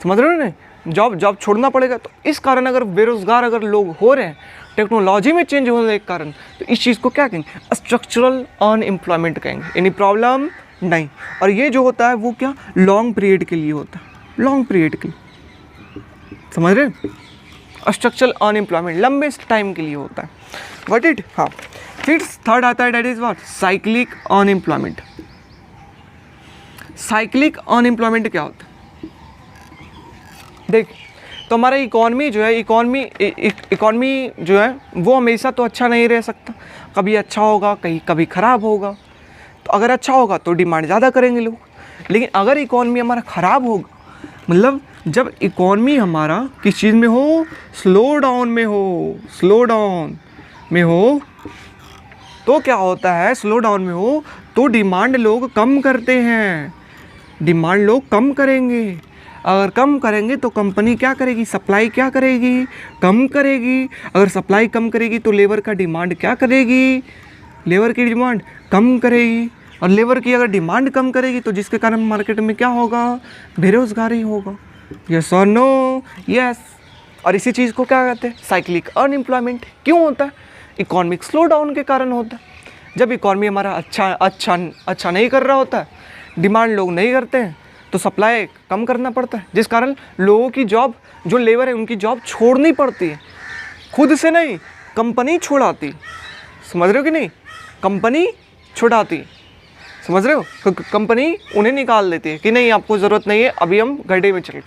समझ रहे हो ना, जॉब छोड़ना पड़ेगा। तो इस कारण अगर बेरोजगार अगर लोग हो रहे हैं टेक्नोलॉजी में चेंज होने के कारण, तो इस चीज़ को क्या कहेंगे, स्ट्रक्चरल अनएम्प्लॉयमेंट कहेंगे, यानी प्रॉब्लम नहीं। और ये जो होता है वो क्या लॉन्ग पीरियड के लिए होता है, लॉन्ग पीरियड के लिए, समझ रहे हैं, स्ट्रक्चरल अनएम्प्लॉयमेंट लंबे टाइम के लिए होता है, व्हाट इट। हाँ, फिर थर्ड आता है that is what, cyclic unemployment. Cyclic unemployment क्या होता है, देख, तो हमारा इकॉनमी जो है, इकॉनमी जो है वो हमेशा तो अच्छा नहीं रह सकता, कभी अच्छा होगा कभी ख़राब होगा। तो अगर अच्छा होगा तो डिमांड ज़्यादा करेंगे लोग, लेकिन अगर इकॉनमी हमारा ख़राब होगा, मतलब जब इकॉनमी हमारा किस चीज़ में हो, स्लो डाउन में हो, तो क्या होता है, स्लो डाउन में हो तो डिमांड लोग कम करते हैं, डिमांड लोग कम करेंगे। अगर कम करेंगे तो कंपनी क्या करेगी, सप्लाई क्या करेगी, कम करेगी। अगर सप्लाई कम करेगी तो लेबर का डिमांड क्या करेगी, लेबर की डिमांड कम करेगी। और लेबर की अगर डिमांड कम करेगी तो जिसके कारण मार्केट में क्या होगा, बेरोजगारी होगा। यस और नो, यस। और इसी चीज़ को क्या कहते हैं, साइक्लिक अनएम्प्लॉयमेंट। क्यों होता है, इकोनॉमिक स्लो डाउन के कारण होता है। जब इकॉनमी हमारा अच्छा नहीं कर रहा होता है, डिमांड लोग नहीं करते हैं, तो सप्लाई कम करना पड़ता है, जिस कारण लोगों की जॉब, जो लेबर है उनकी जॉब छोड़नी पड़ती है, खुद से नहीं, कंपनी छुड़ाती, समझ रहे हो कि नहीं, कंपनी छुड़ाती, समझ रहे हो, कंपनी उन्हें निकाल देती है कि नहीं आपको ज़रूरत नहीं है, अभी हम गड्ढे में चल,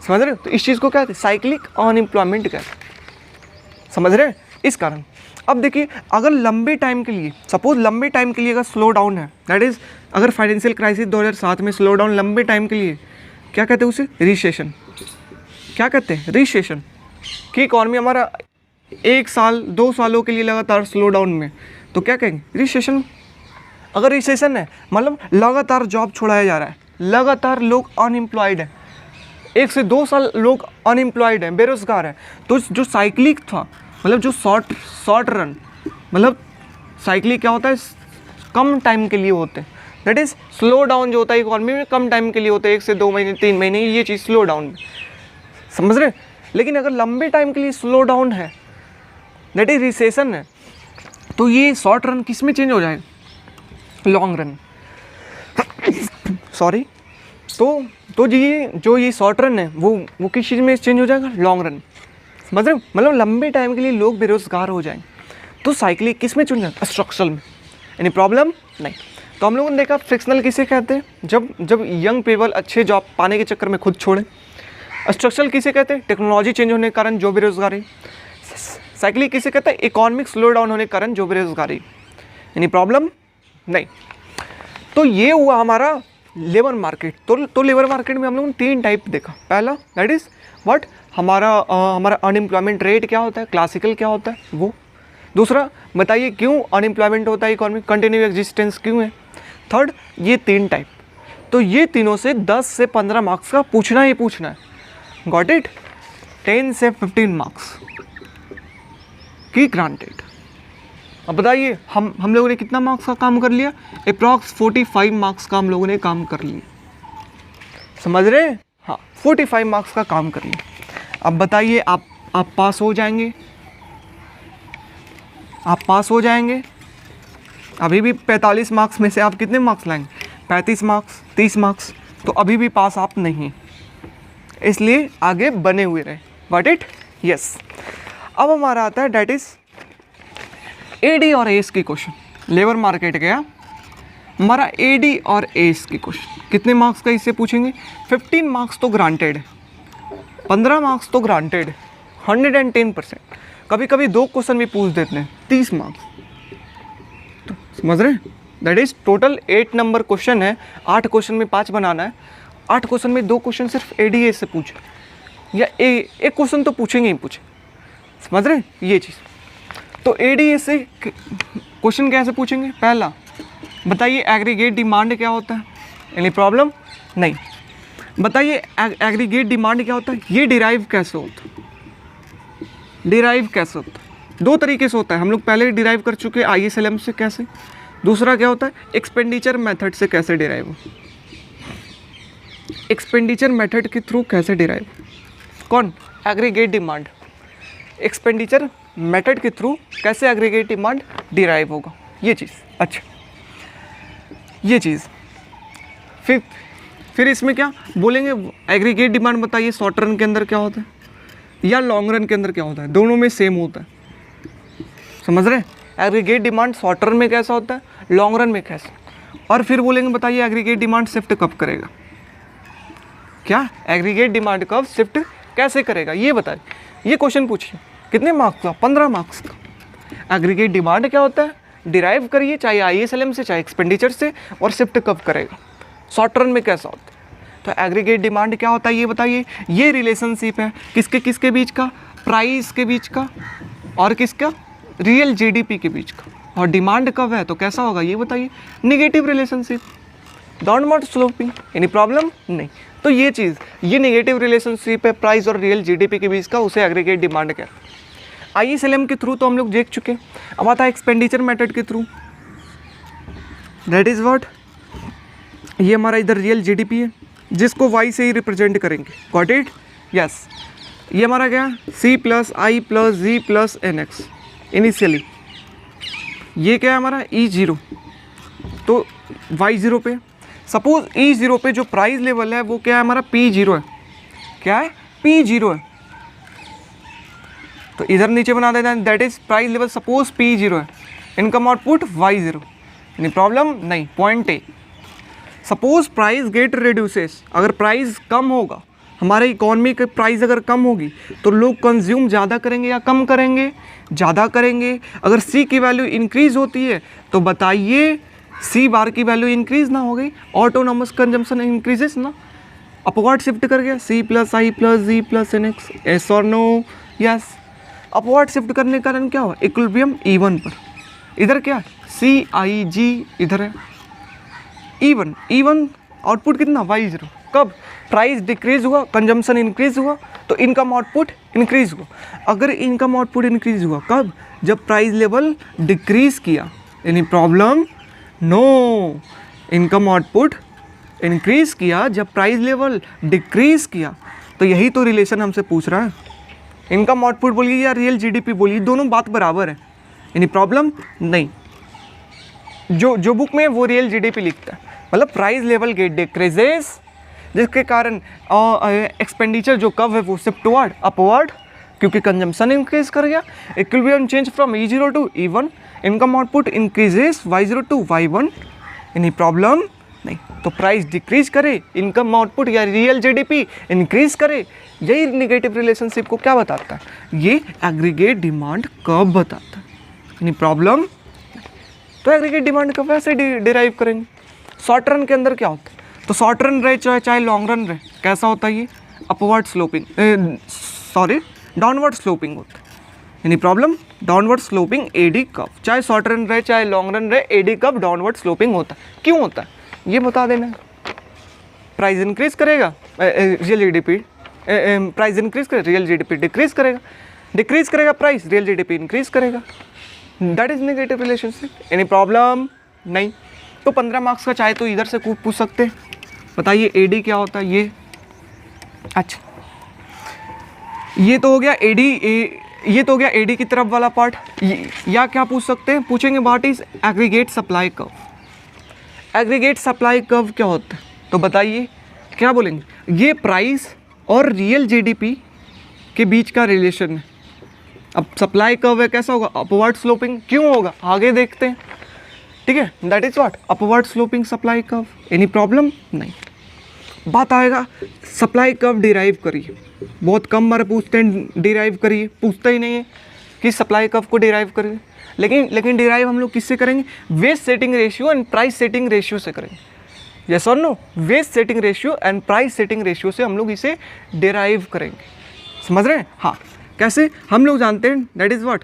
समझ रहे हो। तो इस चीज़ को क्या कहते हैं, साइक्लिक अनएम्प्लॉयमेंट कहते हैं, समझ रहे हैं। इस कारण अब देखिए, अगर लंबे टाइम के लिए, सपोज लंबे टाइम के लिए अगर स्लो डाउन है, दैट इज़ अगर फाइनेंशियल क्राइसिस 2007 में स्लो डाउन लंबे टाइम के लिए, क्या कहते हैं उसे, रिसेशन। क्या कहते हैं, रिसेशन, कि इकॉनमी हमारा 1 साल 2 सालों के लिए लगातार स्लो डाउन में, तो क्या कहेंगे, रिसेशन। अगर रिसेशन है मतलब लगातार जॉब छोड़ाया जा रहा है, लगातार लोग अनएम्प्लॉयड हैं, 1 से 2 साल लोग अनएम्प्लॉयड हैं, बेरोजगार हैं, तो जो साइक्लिक था, मतलब जो शॉर्ट रन, मतलब साइक्लिक क्या होता है, कम टाइम के लिए होते हैं, दैट इज़ स्लो डाउन जो होता है इकॉनमी में कम टाइम के लिए होता है, 1 से 2 महीने 3 महीने, ये चीज़ स्लो डाउन में, समझ रहे। लेकिन अगर लंबे टाइम के लिए स्लो डाउन है, दैट इज रिसेशन है, तो ये शॉर्ट रन किस में चेंज हो जाएगा, लॉन्ग रन, सॉरी। तो ये शॉर्ट रन है वो किस चीज़ में चेंज हो जाएगा, लॉन्ग रन, समझ रहे हो, मतलब लंबे टाइम के लिए लोग बेरोजगार हो जाएंगे, तो साइक्लिक किस में चुन जाए, स्ट्रक्चरल में, यानी प्रॉब्लम नहीं। तो हम लोगों ने देखा फ्रिक्शनल किसे कहते हैं, जब यंग पीपल अच्छे जॉब पाने के चक्कर में खुद छोड़े। स्ट्रक्चरल किसे कहते हैं, टेक्नोलॉजी चेंज होने के कारण जो बेरोजगारी। साइक्लिक किसे कहते हैं, इकोनॉमिक स्लो डाउन होने के कारण जो बेरोजगारी, यानी प्रॉब्लम नहीं। तो ये हुआ हमारा लेबर मार्केट। तो लेबर मार्केट में हम लोगों ने 3 टाइप देखा। पहला दैट इज़ व्हाट, हमारा अनएम्प्लॉयमेंट रेट क्या होता है, क्लासिकल क्या होता है वो। दूसरा, बताइए क्यों अनएम्प्लॉयमेंट होता है इकॉनमी, कंटिन्यू एग्जिस्टेंस क्यों है। थर्ड, ये 3 टाइप। तो ये तीनों से 10 से 15 मार्क्स का पूछना ही पूछना है, गॉट इट। 10 से 15 मार्क्स की ग्रांटेड। अब बताइए हम लोगों ने कितना मार्क्स का काम कर लिया, अप्रॉक्स 45 मार्क्स का हम लोगों ने काम कर लिया, समझ रहे हैं, हाँ 45 मार्क्स का काम कर लिया। अब बताइए आप पास हो जाएंगे, आप पास हो जाएंगे। अभी भी 45 मार्क्स में से आप कितने मार्क्स लाएंगे, 35 मार्क्स, 30 मार्क्स, तो अभी भी पास आप नहीं, इसलिए आगे बने हुए रहे, गॉट इट, यस। अब हमारा आता है डेट इज एडी और एस की क्वेश्चन। लेबर मार्केट गया हमारा, एडी और एस की क्वेश्चन कितने मार्क्स का इससे पूछेंगे, 15 मार्क्स तो ग्रांटेड है, 15 मार्क्स तो ग्रांटेड है, 110%। कभी कभी 2 क्वेश्चन भी पूछ देते हैं 30 मार्क्स, तो समझ रहे हैं, that is total 8 number question है, 8 क्वेश्चन में 5 बनाना है, 8 क्वेश्चन में 2 क्वेश्चन सिर्फ एडीएस से पूछे, या एक क्वेश्चन तो पूछेंगे ही पूछे, समझ रहे हैं ये चीज़। तो एडीएस से क्वेश्चन कैसे पूछेंगे, पहला बताइए एग्रीगेट डिमांड क्या होता है, यानी प्रॉब्लम नहीं। बताइए एग्रीगेट डिमांड क्या होता है, ये डिराइव कैसे होता है, डिराइव कैसे होता है, 2 तरीके से होता है, हम लोग पहले डिराइव कर चुके ISLM से। कैसे, दूसरा क्या होता है, एक्सपेंडिचर मेथड से कैसे डिराइव हो, एक्सपेंडिचर मेथड के थ्रू कैसे डिराइव, कौन, एग्रीगेट डिमांड, एक्सपेंडिचर मेथड के थ्रू कैसे एग्रीगेट डिमांड डिराइव होगा, ये चीज़। अच्छा, ये चीज़ फिर इसमें क्या बोलेंगे, एग्रीगेट डिमांड बताइए शॉर्ट रन के अंदर क्या होता है या लॉन्ग रन के अंदर क्या होता है, दोनों में सेम होता है, समझ रहे हैं। एग्रीगेट डिमांड शॉर्ट रन में कैसा होता है, लॉन्ग रन में कैसा, और फिर बोलेंगे बताइए एग्रीगेट डिमांड शिफ्ट कब करेगा, क्या एग्रीगेट डिमांड कब शिफ्ट कैसे करेगा, ये बताइए। ये क्वेश्चन पूछिए, कितने मार्क्स का, 15 मार्क्स का। एग्रीगेट डिमांड क्या होता है, डिराइव करिए, चाहे ISLM से चाहे एक्सपेंडिचर से, और शिफ्ट कब करेगा, शॉर्ट रन में कैसा होता है। तो एग्रीगेट डिमांड क्या होता है ये बताइए। ये रिलेशनशिप है किसके किसके बीच का, प्राइस के बीच का और किसका, रियल GDP के बीच का। और डिमांड कब है तो कैसा होगा ये बताइए, negative relationship, downward sloping, any problem नहीं। तो ये चीज़, ये नेगेटिव रिलेशनशिप है प्राइस और रियल GDP के बीच का, उसे एग्रीगेट डिमांड कहते हैं। ISLM के थ्रू तो हम लोग देख चुके हैं, अब आता है एक्सपेंडिचर मेथड के थ्रू, दैट इज़ व्हाट, ये हमारा इधर रियल GDP है जिसको Y से ही रिप्रेजेंट करेंगे, गॉट इट, यस। ये हमारा क्या, C + I + G + NX initially, ये क्या है हमारा E0, तो Y0 पे, सपोज E0 पे जो प्राइस लेवल है वो क्या है हमारा P0 है, क्या है P0 है, तो इधर नीचे बना देना है, that is price level suppose P0 है, income output Y0, any problem नहीं। Point A, suppose price get reduces, अगर प्राइस कम होगा, हमारे इकोनॉमी की प्राइस अगर कम होगी तो लोग कंज्यूम ज़्यादा करेंगे या कम करेंगे, ज़्यादा करेंगे। अगर C की वैल्यू इंक्रीज होती है तो बताइए C बार की वैल्यू इंक्रीज ना हो गई, ऑटोनॉमस कंजम्पशन इंक्रीजेस ना, अपवर्ड शिफ्ट कर गया C + I + G + NX, S और नो, यस। अपवर्ड शिफ्ट करने के कारण क्या हुआ, इक्विलिब्रियम E1 पर, इधर क्या CIG इधर है E1 आउटपुट कितना Y0, कब प्राइस डिक्रीज हुआ, कंजम्पशन इंक्रीज हुआ तो इनकम आउटपुट इंक्रीज हुआ। अगर इनकम आउटपुट इंक्रीज हुआ कब, जब प्राइस लेवल डिक्रीज किया, any problem no, income output increase किया जब प्राइस लेवल डिक्रीज किया। तो यही तो रिलेशन हमसे पूछ रहा है, इनकम आउटपुट बोलिए या रियल GDP बोलिए, दोनों बात बराबर है, एनी प्रॉब्लम नहीं। जो बुक में वो रियल GDP लिखता है, मतलब प्राइस लेवल गेट डिक्रीजेस, जिसके कारण एक्सपेंडिचर जो कब है वो शिफ्ट टुवर्ड अपवर्ड, क्योंकि कंजम्पशन इंक्रीज कर गया। Equilibrium change from E0 to E1, income output increases Y0 to Y1, any problem नहीं। तो प्राइस डिक्रीज करे, इनकम आउटपुट या रियल GDP इंक्रीज करे, यही नेगेटिव रिलेशनशिप को क्या बताता है, ये एग्रीगेट डिमांड कब बताता है, एनी प्रॉब्लम। तो एग्रीगेट डिमांड कब वैसे डिराइव करेंगे। शॉर्ट रन के अंदर क्या होता है, तो शॉर्ट रन रहे चाहे लॉन्ग रन रहे, कैसा होता है ये, अपवर्ड स्लोपिंग, डाउनवर्ड स्लोपिंग होता है, any problem, downward sloping AD कब, चाहे शॉर्ट रन रहे चाहे लॉन्ग रन रहे, AD कब डाउनवर्ड स्लोपिंग होता है, क्यों होता है ये बता देना। प्राइस इंक्रीज करेगा रियल GDP, प्राइस इंक्रीज करेगा रियल GDP डिक्रीज करेगा, डिक्रीज करेगा प्राइस, रियल GDP इंक्रीज करेगा, that is negative relationship, any problem नहीं। तो 15 मार्क्स का चाहे तो इधर से पूछ सकते हैं, बताइए AD क्या होता है ये। अच्छा, ये तो हो गया AD, ये तो हो गया AD की तरफ वाला पार्ट। या क्या पूछ सकते हैं, पूछेंगे what is aggregate supply curve. Aggregate supply curve क्या होता है तो बताइए क्या बोलेंगे, ये प्राइस और रियल GDP के बीच का रिलेशन है। अब सप्लाई कर्व है, कैसा होगा, अपवर्ड स्लोपिंग, क्यों होगा आगे देखते हैं, ठीक है, that is what upward sloping supply curve, any problem नहीं। बात आएगा सप्लाई कर्व डिराइव करिए, बहुत कम बार पूछते हैं डिराइव करिए, पूछता ही नहीं है कि सप्लाई कर्व को डिराइव करिए, लेकिन डिराइव हम लोग किससे करेंगे, wage setting ratio and price setting ratio से करेंगे, यस और no, wage setting ratio and price setting ratio से हम लोग इसे डिराइव करेंगे, समझ रहे हैं। हाँ, कैसे, हम लोग जानते हैं that is what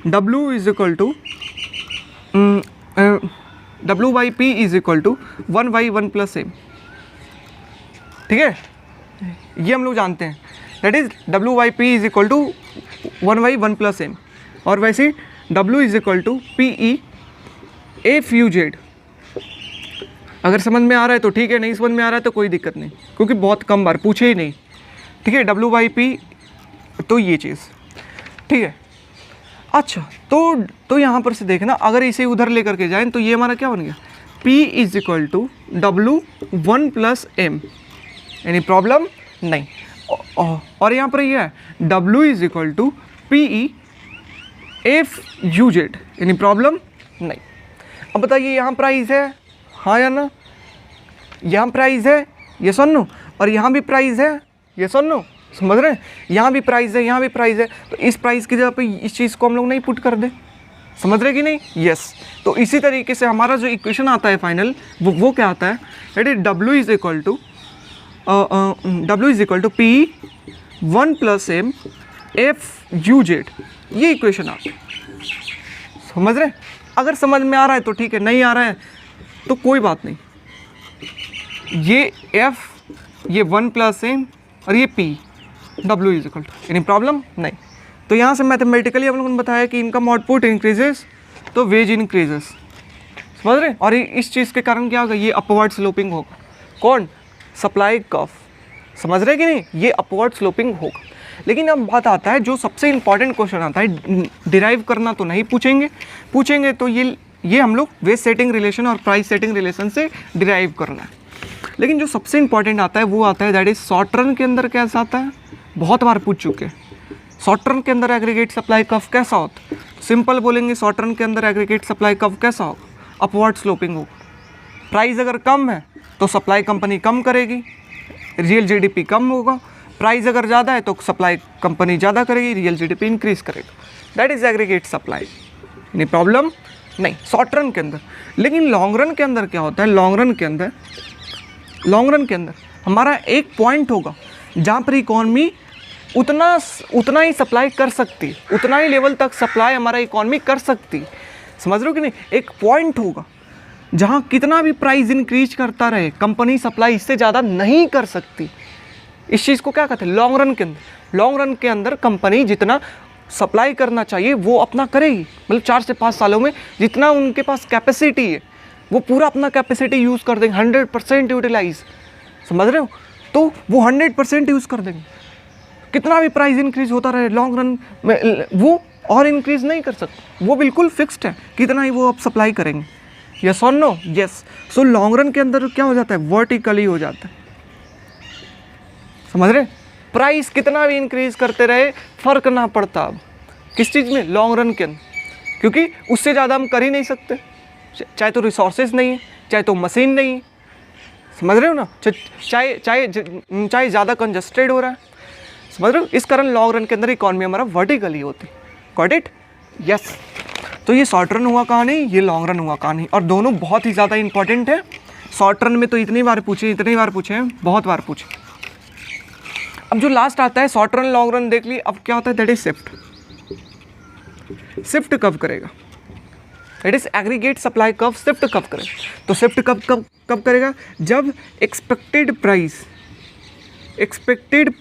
W is equal to W/P is equal to 1/1 + M, ठीक है, ये हम लोग जानते हैं, that is W/P is equal to 1/1 + M, और वैसे W is equal to PE F U Z. अगर समझ में आ रहा है तो ठीक है, नहीं समझ में आ रहा है तो कोई दिक्कत नहीं, क्योंकि बहुत कम बार पूछे ही नहीं, ठीक है। डब्ल्यू बाई पी, तो ये चीज़ ठीक है। अच्छा, तो यहाँ पर से देखना, अगर इसे उधर लेकर के जाएं तो ये हमारा क्या बन गया, P is equal to W 1 plus M, any problem नहीं। और यहाँ पर ये है W is equal to P E F U Z, any problem नहीं। अब बताइए यहाँ प्राइस है, हाँ या ना, यहाँ प्राइस है, ये सुन लो, और यहाँ भी प्राइस है, ये सुन लो, समझ रहे हैं, यहाँ भी प्राइस है, यहाँ भी प्राइस है, तो इस प्राइस की जगह पे इस चीज़ को हम लोग नहीं पुट कर दे, समझ रहे कि नहीं, यस। तो इसी तरीके से हमारा जो इक्वेशन आता है फाइनल, वो क्या आता है, that is W is equal to P 1 plus M F U Z, ये इक्वेशन आता है, समझ रहे। अगर समझ में आ रहा है तो ठीक है, नहीं आ रहा है तो कोई बात नहीं। ये F, ये 1 प्लस एम और ये P, W is equal to, any problem नहीं। तो यहाँ से मैथमेटिकली हम लोगों ने बताया कि इनकम आउटपुट इंक्रीजेस तो वेज इंक्रीजेस, समझ रहे। और इस चीज़ के कारण क्या होगा, ये अपवर्ड स्लोपिंग होगा, कौन, सप्लाई कर्व, समझ रहे कि नहीं, ये अपवर्ड स्लोपिंग होगा। लेकिन अब बात आता है, जो सबसे इंपॉर्टेंट क्वेश्चन आता है, डिराइव करना तो नहीं पूछेंगे तो ये हम लोग वेज सेटिंग रिलेशन और प्राइस सेटिंग रिलेशन से डिराइव करना है। लेकिन जो सबसे इंपॉर्टेंट आता है वो आता है दैट इज शॉर्ट रन के अंदर कैसा आता है, बहुत बार पूछ चुके हैं। शॉर्ट रन के अंदर एग्रीगेट सप्लाई कर्व कैसा होता है, सिंपल बोलेंगे, शॉर्ट रन के अंदर एग्रीगेट सप्लाई कर्व कैसा होगा, अपवर्ड स्लोपिंग होगा। प्राइस अगर कम है तो सप्लाई कंपनी कम करेगी, रियल जीडीपी कम होगा। प्राइस अगर ज़्यादा है तो सप्लाई कंपनी ज़्यादा करेगी, रियल जीडीपी इंक्रीज करेगा। That is aggregate supply, any problem नहीं शॉर्ट रन के अंदर। लेकिन लॉन्ग रन के अंदर क्या होता है, लॉन्ग रन के अंदर हमारा एक पॉइंट होगा जहाँ पर इकॉनमी उतना ही सप्लाई कर सकती, उतना ही लेवल तक सप्लाई हमारा इकॉनमी कर सकती, समझ रहे हो कि नहीं। एक पॉइंट होगा जहाँ कितना भी प्राइस इंक्रीज करता रहे, कंपनी सप्लाई इससे ज़्यादा नहीं कर सकती। इस चीज़ को क्या कहते हैं, लॉन्ग रन के अंदर। लॉन्ग रन के अंदर कंपनी जितना सप्लाई करना चाहिए वो अपना करेगी, मतलब 4 से 5 सालों में जितना उनके पास कैपेसिटी है वो पूरा अपना कैपेसिटी यूज़ कर देंगे, 100% यूटिलाइज, समझ रहे हो। तो वो 100% यूज़ कर देंगे, कितना भी प्राइस इंक्रीज होता रहे लॉन्ग रन में वो और इंक्रीज नहीं कर सकते, वो बिल्कुल फिक्स्ड है कितना ही वो अब सप्लाई करेंगे, यस और no, yes. So long run के अंदर क्या हो जाता है, वर्टिकली हो जाता है, समझ रहे। प्राइस कितना भी इंक्रीज करते रहे फर्क ना पड़ता अब किस चीज़ में, लॉन्ग रन के अंदर, क्योंकि उससे ज़्यादा हम कर ही नहीं सकते, चाहे तो रिसोर्सेज नहीं है, चाहे तो मशीन नहीं है, समझ रहे हो ना, चाहे ज़्यादा कंजस्टेड हो रहा है, समझ रहे हो। इस कारण लॉन्ग रन के अंदर इकॉनमी हमारा वर्टिकली होती, गॉट इट, यस। तो ये शॉर्ट रन हुआ कहानी, ये लॉन्ग रन हुआ कहानी, और दोनों बहुत ही ज़्यादा इंपॉर्टेंट है। शॉर्ट रन में तो इतनी बार पूछे हैं, बहुत बार पूछे। अब जो लास्ट आता है शॉर्ट रन लॉन्ग रन देख ली, अब क्या होता है, दैट इज शिफ्ट। शिफ्ट कब करेगा, that is aggregate supply curve shift कब करेगा। तो शिफ्ट कब करेगा, जब एक्सपेक्टेड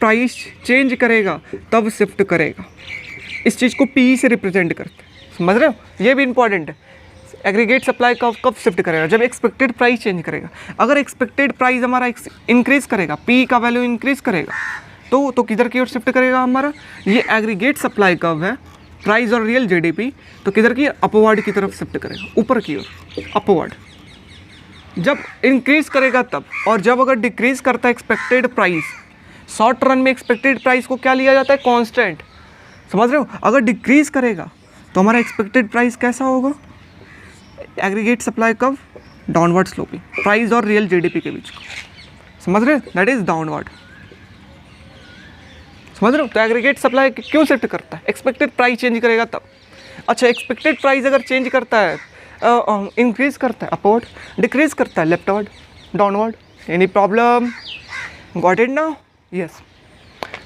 प्राइस चेंज करेगा तब शिफ्ट करेगा। इस चीज़ को पी से रिप्रेजेंट करते हैं, समझ रहे हो, ये भी इंपॉर्टेंट है। एग्रीगेट सप्लाई कर्व कब शिफ्ट करेगा, जब एक्सपेक्टेड प्राइस चेंज करेगा। अगर एक्सपेक्टेड प्राइस हमारा इंक्रीज करेगा, पी का वैल्यू इंक्रीज करेगा, तो किधर की ओर शिफ्ट करेगा हमारा, ये एग्रीगेट सप्लाई कर्व है, प्राइस और रियल जीडीपी, तो किधर की, अपवर्ड की तरफ शिफ्ट करेगा, ऊपर की ओर, अपवर्ड। जब इंक्रीज करेगा तब, और जब अगर डिक्रीज करता है एक्सपेक्टेड प्राइस, शॉर्ट रन में एक्सपेक्टेड प्राइस को क्या लिया जाता है, कांस्टेंट, समझ रहे हो। अगर डिक्रीज करेगा तो हमारा एक्सपेक्टेड प्राइस कैसा होगा, aggregate supply curve downward sloping, price और रियल जीडीपी के बीच, समझ रहे हो, दैट इज डाउनवर्ड, समझ रहे हो। तो एग्रीगेट सप्लाई क्यों शिफ्ट करता है, एक्सपेक्टेड प्राइस चेंज करेगा तब। अच्छा, एक्सपेक्टेड प्राइस अगर चेंज करता है, इंक्रीज करता है अपवर्ड, डिक्रीज करता है leftward, downward, any problem, got it now, yes.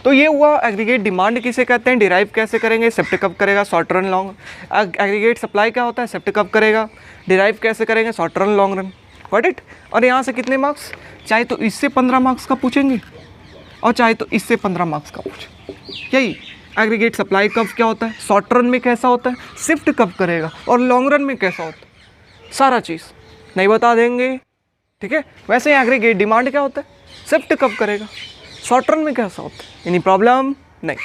तो ये हुआ एग्रीगेट डिमांड किसे कहते हैं, डिराइव कैसे करेंगे, शिफ्ट कब करेगा, short run long. Aggregate supply क्या होता है, शिफ्ट कब करेगा, डिराइव कैसे करेंगे, short run long run, got it. और यहाँ से कितने मार्क्स, चाहे तो इससे 15 मार्क्स का पूछेंगे और चाहे तो इससे 15 मार्क्स का पूछें, यही एग्रीगेट सप्लाई कब क्या होता है, शॉर्ट रन में कैसा होता है, शिफ्ट कब करेगा, और लॉन्ग रन में कैसा होता है, सारा चीज़ नहीं बता देंगे, ठीक है। वैसे एग्रीगेट डिमांड क्या होता है, शिफ्ट कब करेगा, शॉर्ट टर्म में कैसा होता है, यानी प्रॉब्लम नहीं।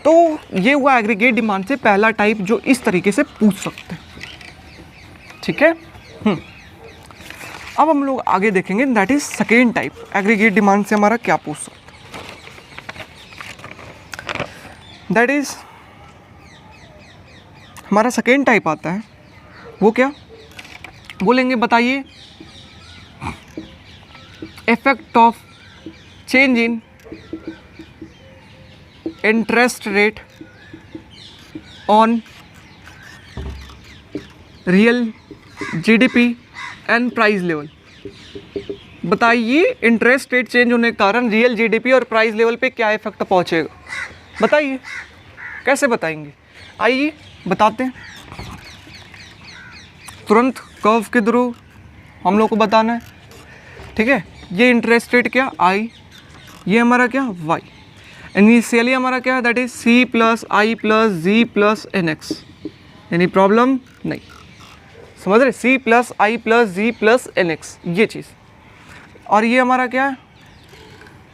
तो ये हुआ एग्रीगेट डिमांड से पहला टाइप जो इस तरीके से पूछ सकते हैं, ठीक है। अब हम लोग आगे देखेंगे, that is second type, aggregate demand से हमारा क्या पूछ सकते हैं। दैट इज हमारा सेकेंड टाइप आता है, वो क्या बोलेंगे, बताइए effect of change in interest rate on real GDP and price level. बताइए इंटरेस्ट रेट चेंज होने के कारण रियल जीडीपी और प्राइस लेवल पे क्या इफेक्ट पहुंचेगा, बताइए कैसे बताएंगे, आइए बताते हैं। तुरंत कर्व के थ्रू हम लोग को बताना है, ठीक है। ये इंटरेस्ट रेट क्या आई, ये हमारा क्या वाई, इनिशियली हमारा क्या है, that is C plus I plus G plus N X, यानी प्रॉब्लम नहीं, समझ रहे, C plus I plus G plus N X ये चीज़। और ये हमारा क्या है,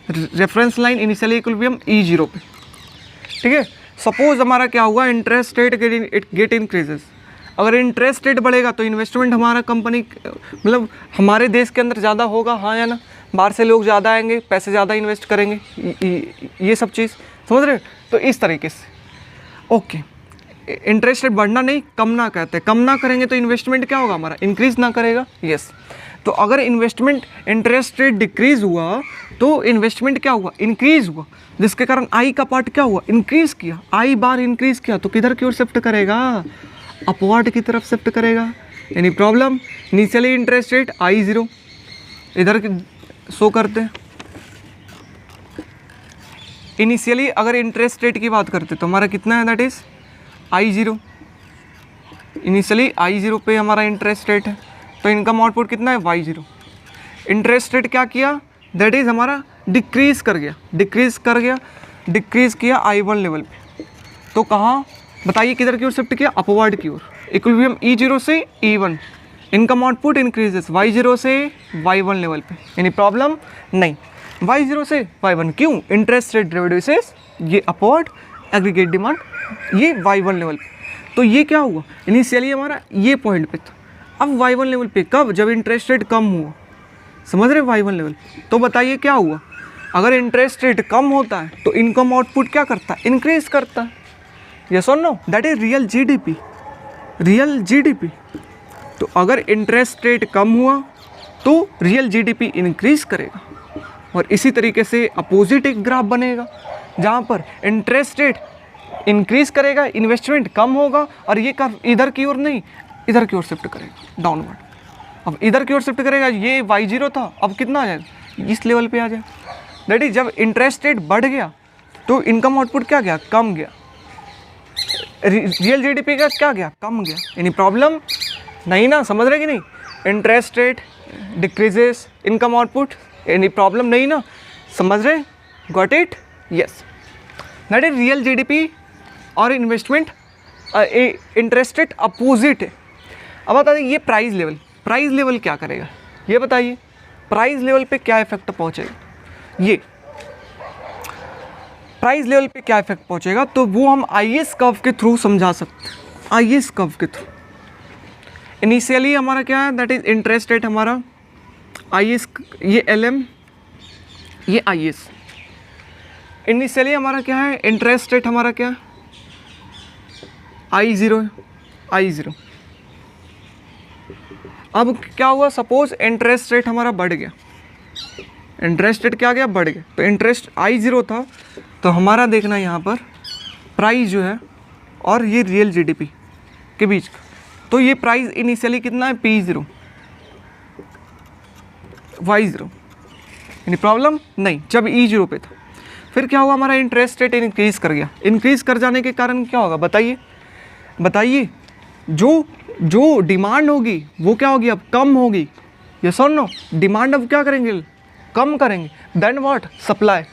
reference line initially equilibrium E0 पे, ठीक है। सपोज हमारा क्या हुआ, इंटरेस्ट रेट गेट इंक्रीजेस, अगर इंटरेस्ट रेट बढ़ेगा तो इन्वेस्टमेंट हमारा कंपनी मतलब हमारे देश के अंदर ज़्यादा होगा, हाँ या ना, बाहर से लोग ज़्यादा आएंगे, पैसे ज़्यादा इन्वेस्ट करेंगे, ये सब चीज़ समझ रहे हो। तो इस तरीके से ओके, इंटरेस्ट रेट बढ़ना नहीं कम ना कहते, कम ना करेंगे तो इन्वेस्टमेंट क्या होगा हमारा, इंक्रीज ना करेगा, यस। तो अगर इन्वेस्टमेंट इंटरेस्ट रेट डिक्रीज हुआ तो इन्वेस्टमेंट क्या हुआ, इंक्रीज हुआ, जिसके कारण आई का पार्ट क्या हुआ, इंक्रीज किया, आई बार इंक्रीज किया तो किधर की ओर शिफ्ट करेगा, अपवर्ड की तरफ शिफ्ट करेगा, यानी problem. Initially interest rate I0 इधर शो करते हैं, इनिशियली अगर इंटरेस्ट रेट की बात करते तो हमारा कितना है, that is I0, initially I0 पे हमारा इंटरेस्ट रेट है, तो इनकम आउटपुट कितना है Y0। इंटरेस्ट रेट क्या किया, दैट इज हमारा डिक्रीज कर गया, डिक्रीज किया I1 लेवल पे, तो कहाँ बताइए किधर की ओर शिफ्ट किया, अपवर्ड की ओर, इक्विलिब्रियम E0 से E1, income output increases Y0 से Y1 लेवल पे, यानी प्रॉब्लम नहीं। Y0 से Y1 क्यों, इंटरेस्ट रेट डेरिवेटिव से ये अपवर्ड, एग्रीगेट डिमांड ये Y1 लेवल पे, तो ये क्या हुआ, इनिशियली हमारा ये पॉइंट पे था, अब Y1 लेवल पे कब, जब इंटरेस्ट रेट कम हुआ, समझ रहे Y1 लेवल। तो बताइए क्या हुआ, अगर इंटरेस्ट रेट कम होता है तो इनकम आउटपुट क्या करता है, इंक्रीज करता है, यस और no, that is real GDP. तो अगर इंटरेस्ट रेट कम हुआ तो रियल जीडीपी इंक्रीज करेगा, और इसी तरीके से अपोजिट एक ग्राफ बनेगा जहाँ पर इंटरेस्ट रेट इंक्रीज करेगा, इन्वेस्टमेंट कम होगा, और ये कर्व इधर की ओर नहीं इधर की ओर शिफ्ट करेगा डाउनवर्ड। अब इधर की ओर शिफ्ट करेगा, ये Y0 था, अब कितना आ जाएगा, इस लेवल पे आ जाएगा, दैट इज जब इंटरेस्ट रेट बढ़ गया तो इनकम आउटपुट क्या गया, कम गया, रियल जीडीपी का क्या गया, कम गया, यानी प्रॉब्लम नहीं ना, समझ रहे कि नहीं, interest rate decreases income output, यानी प्रॉब्लम नहीं ना, समझ रहे, got it, yes. That is real GDP और इन्वेस्टमेंट इंटरेस्ट रेट अपोजिट है। अब बताइए ये प्राइस लेवल क्या करेगा, ये बताइए प्राइस लेवल पे क्या इफेक्ट पहुंचेगा, ये प्राइस लेवल पे क्या इफेक्ट पहुंचेगा, तो वो हम IS कर्व के थ्रू समझा सकते हैं, IS कर्व के थ्रू। इनिशियली हमारा क्या है, दैट इज इंटरेस्ट रेट हमारा IS, ये LM ये IS, इनिशियली हमारा क्या है, इंटरेस्ट रेट हमारा क्या है, I0। अब क्या हुआ, सपोज इंटरेस्ट रेट हमारा बढ़ गया, इंटरेस्ट रेट क्या गया, बढ़ गया, तो इंटरेस्ट I0 था, तो हमारा देखना यहाँ पर प्राइस जो है और ये रियल जीडीपी के बीच का, तो ये प्राइस इनिशियली कितना है, P0 Y0, यानी प्रॉब्लम नहीं, जब E0 पे था। फिर क्या हुआ, हमारा इंटरेस्ट रेट इंक्रीज कर गया, इंक्रीज कर जाने के कारण क्या होगा, बताइए जो डिमांड होगी वो क्या होगी, अब कम होगी, यस और नो, डिमांड अब क्या करेंगे, कम करेंगे, देन व्हाट, सप्लाई,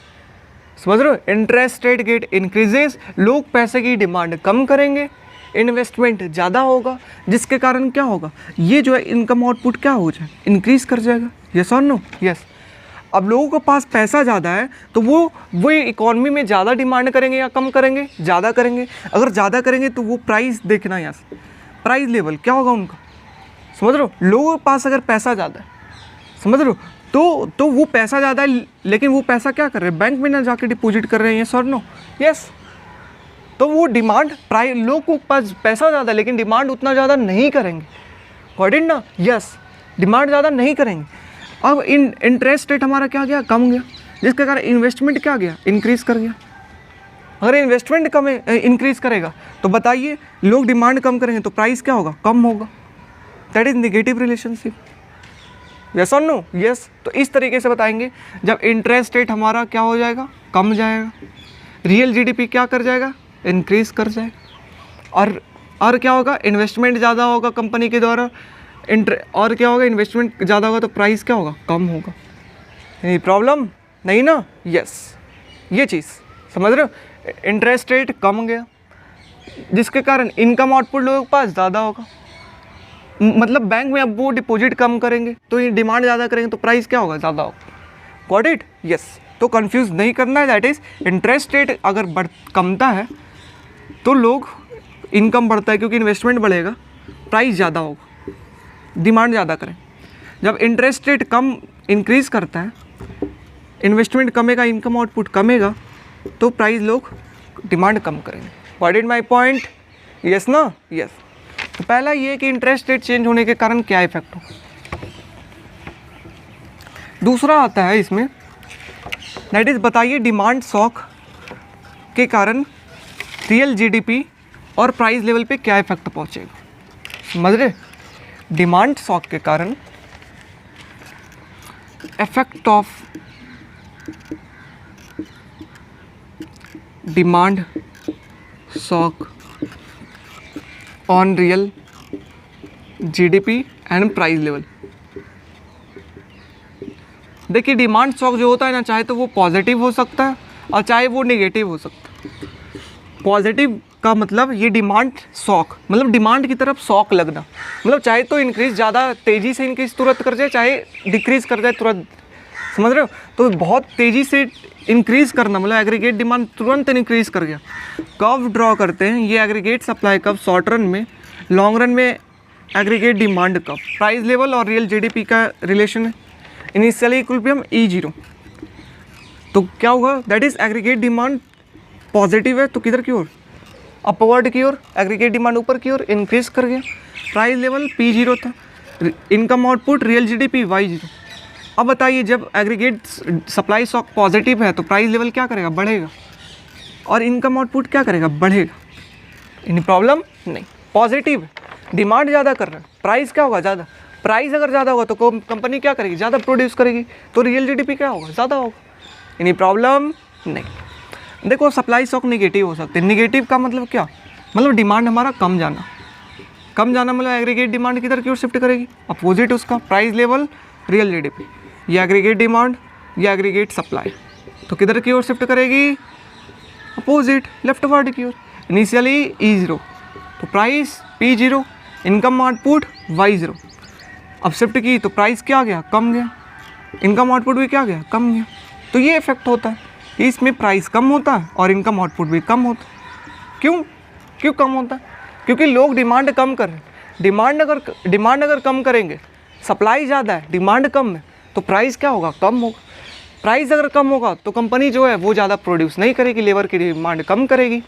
समझ रहे हो, इंटरेस्ट रेट गेट इंक्रीजेस, लोग पैसे की डिमांड कम करेंगे, इन्वेस्टमेंट ज़्यादा होगा, जिसके कारण क्या होगा, ये जो है इनकम आउटपुट क्या हो जाए, इंक्रीज़ कर जाएगा। यस और नो? यस। अब लोगों के पास पैसा ज़्यादा है तो वो इकॉनमी में ज़्यादा डिमांड करेंगे या कम करेंगे? ज़्यादा करेंगे। अगर ज़्यादा करेंगे तो वो प्राइस देखना, यहाँ से प्राइस लेवल क्या होगा उनका, समझ रहे हो? लोगों के पास अगर पैसा ज़्यादा है, समझ रहे हो, तो वो पैसा ज़्यादा है, लेकिन वो पैसा क्या कर रहे हैं, बैंक में ना जाके डिपॉजिट कर रहे हैं। यस और नो? यस। तो वो डिमांड प्राइस, लोगों के पास पैसा ज़्यादा है लेकिन डिमांड उतना ज़्यादा नहीं करेंगे, गॉट इट ना? यस, डिमांड ज़्यादा नहीं करेंगे। अब इंटरेस्ट रेट हमारा क्या गया, कम गया, जिसके कारण इन्वेस्टमेंट क्या गया, इंक्रीज़ कर गया। अगर इन्वेस्टमेंट कम इंक्रीज़ करेगा तो बताइए, लोग डिमांड कम करेंगे तो प्राइस क्या होगा, कम होगा। That is negative relationship. Yes और नो? यस। तो इस तरीके से बताएंगे, जब इंटरेस्ट रेट हमारा क्या हो जाएगा, कम जाएगा, रियल जीडीपी क्या कर जाएगा, इंक्रीज़ कर जाएगा। और क्या होगा, इन्वेस्टमेंट ज़्यादा होगा कंपनी के द्वारा, और क्या होगा, इन्वेस्टमेंट ज़्यादा होगा तो प्राइस क्या होगा, कम होगा। ये प्रॉब्लम नहीं ना? यस, ये चीज़ समझ रहे हो। इंटरेस्ट रेट कम गया, जिसके कारण इनकम आउटपुट लोगों के पास ज़्यादा होगा, मतलब बैंक में अब वो डिपॉजिट कम करेंगे तो ये डिमांड ज़्यादा करेंगे तो प्राइस क्या होगा, ज़्यादा होगा। Got it? यस। तो कंफ्यूज नहीं करना है, दैट इज़ इंटरेस्ट रेट अगर कमता है तो लोग इनकम बढ़ता है, क्योंकि इन्वेस्टमेंट बढ़ेगा, प्राइस ज़्यादा होगा, डिमांड ज़्यादा करें। जब इंटरेस्ट रेट कम इंक्रीज़ करता है, इन्वेस्टमेंट कमेगा, इनकम आउटपुट कमेगा, तो प्राइस लोग डिमांड कम करेंगे। What is my point? Yes ना? यस। तो पहला ये कि इंटरेस्ट रेट चेंज होने के कारण क्या इफेक्ट हो। दूसरा आता है इसमें, दैट इज बताइए डिमांड शॉक के कारण रियल जीडीपी और प्राइस लेवल पे क्या इफेक्ट पहुंचेगा। समझ रहे? डिमांड शॉक के कारण effect of demand shock on real GDP and price level. देखिए, डिमांड शॉक जो होता है ना, चाहे तो वो पॉजिटिव हो सकता है और चाहे वो नेगेटिव हो सकता है। पॉजिटिव का मतलब ये डिमांड शॉक, मतलब डिमांड की तरफ शॉक लगना, मतलब चाहे तो इंक्रीज ज़्यादा तेज़ी से इंक्रीज तुरंत कर जाए, चाहे डिक्रीज कर जाए तुरंत। समझ रहे हो? तो बहुत तेज़ी से इंक्रीज करना, मतलब एग्रीगेट डिमांड तुरंत इंक्रीज कर गया। कर्व ड्रॉ करते हैं, ये aggregate supply curve short run में, लॉन्ग रन में aggregate demand curve. Price level और रियल जीडीपी का रिलेशन है, इनिशियली इक्विलिब्रियम E0। तो क्या होगा, that is aggregate demand positive है तो किधर की ओर, अपवर्ड की ओर, एग्रीगेट डिमांड ऊपर की ओर इंक्रीज कर गया। प्राइस लेवल P0 था, income output real GDP Y0। अब बताइए, जब एग्रीगेट सप्लाई शॉक पॉजिटिव है तो प्राइस लेवल क्या करेगा, बढ़ेगा, और इनकम आउटपुट क्या करेगा, बढ़ेगा। एनी प्रॉब्लम नहीं। पॉजिटिव है, डिमांड ज़्यादा कर रहा है, प्राइस क्या होगा, ज़्यादा। प्राइस अगर ज़्यादा होगा तो कंपनी क्या करेगी, ज़्यादा प्रोड्यूस करेगी, तो रियल जीडीपी क्या होगा, ज़्यादा होगा। एनी प्रॉब्लम नहीं। देखो, सप्लाई शॉक नेगेटिव हो सकते हैं। नेगेटिव का मतलब क्या, मतलब डिमांड हमारा कम जाना। कम जाना मतलब एग्रीगेट डिमांड किधर की ओर शिफ्ट करेगी, अपोजिट उसका, प्राइस लेवल रियल जीडीपी। ये एग्रीगेट डिमांड, ये एग्रीगेट सप्लाई, तो किधर की ओर शिफ्ट करेगी, अपोजिट, लेफ्टवर्ड की ओर। इनिशियली E0, तो price P0, income output Y0। अब शिफ्ट की तो प्राइस क्या गया, कम गया, इनकम आउटपुट भी क्या गया, कम गया। तो ये इफेक्ट होता है कि इसमें प्राइस कम होता है और इनकम आउटपुट भी कम होता है। क्यों कम होता है? क्योंकि लोग डिमांड कम कर रहे हैं। डिमांड अगर कम करेंगे, सप्लाई ज़्यादा है, डिमांड कम है, तो प्राइस क्या होगा, कम होगा। प्राइस अगर कम होगा तो कंपनी जो है वो ज़्यादा प्रोड्यूस नहीं करेगी, लेबर की डिमांड कम करेगी।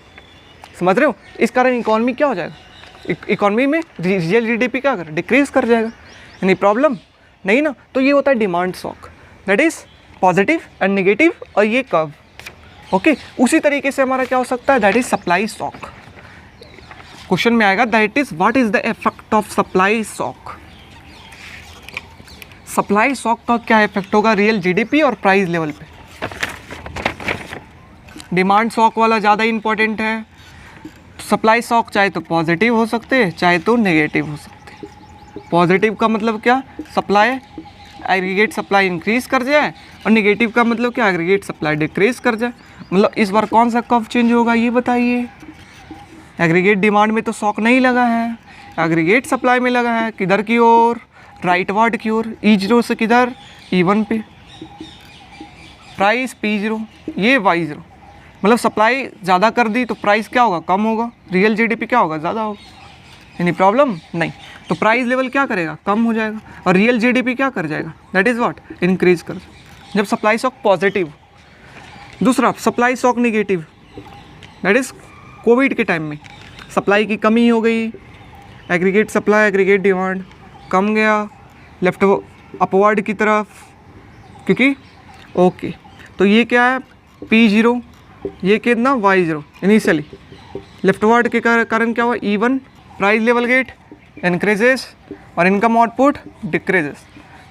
समझ रहे हो? इस कारण इकोनॉमी क्या हो जाएगा, इकोनॉमी में रियल जीडीपी क्या कर, डिक्रीज कर जाएगा। यानी प्रॉब्लम नहीं ना। तो ये होता है demand shock, that is positive and negative, और ये कर्व। ओके, उसी तरीके से हमारा क्या हो सकता है, that is supply shock. Question में आएगा, that is what is the effect of supply shock. Supply shock का क्या इफेक्ट होगा रियल जीडीपी और प्राइस लेवल पे। डिमांड शॉक वाला ज़्यादा इंपॉर्टेंट है। सप्लाई शॉक चाहे तो पॉजिटिव हो सकते हैं, चाहे तो नेगेटिव हो सकते हैं। पॉजिटिव का मतलब क्या, सप्लाई एग्रीगेट सप्लाई इंक्रीज कर जाए, और नेगेटिव का मतलब क्या, एग्रीगेट सप्लाई डिक्रीज कर जाए। मतलब इस बार कौन सा कर्व चेंज होगा, ये बताइए। एग्रीगेट डिमांड में तो शॉक नहीं लगा है, एग्रीगेट सप्लाई में लगा है। किधर की ओर? राइट वर्ड की ओर। E0 से किधर? E1 पे। प्राइस P0, ये Y0, मतलब सप्लाई ज़्यादा कर दी तो प्राइस क्या होगा? कम होगा। रियल जीडीपी क्या होगा? ज़्यादा होगा। यानी प्रॉब्लम नहीं, तो प्राइस लेवल क्या करेगा? कम हो जाएगा। और रियल जीडीपी क्या कर जाएगा? That is what? इंक्रीज कर, जब सप्लाई शॉक पॉजिटिव। दूसरा supply shock negative, that is Covid के टाइम में सप्लाई की कमी हो गई, एग्रीगेट सप्लाई एग्रीगेट डिमांड कम गया लेफ्ट अपवर्ड की तरफ, क्योंकि ओके तो ये क्या है? P0, ये कितना? Y0। इनिशियली लेफ्टवर्ड के कारण क्या हुआ? E1 price level get increases और इनकम आउटपुट डिक्रीजेस।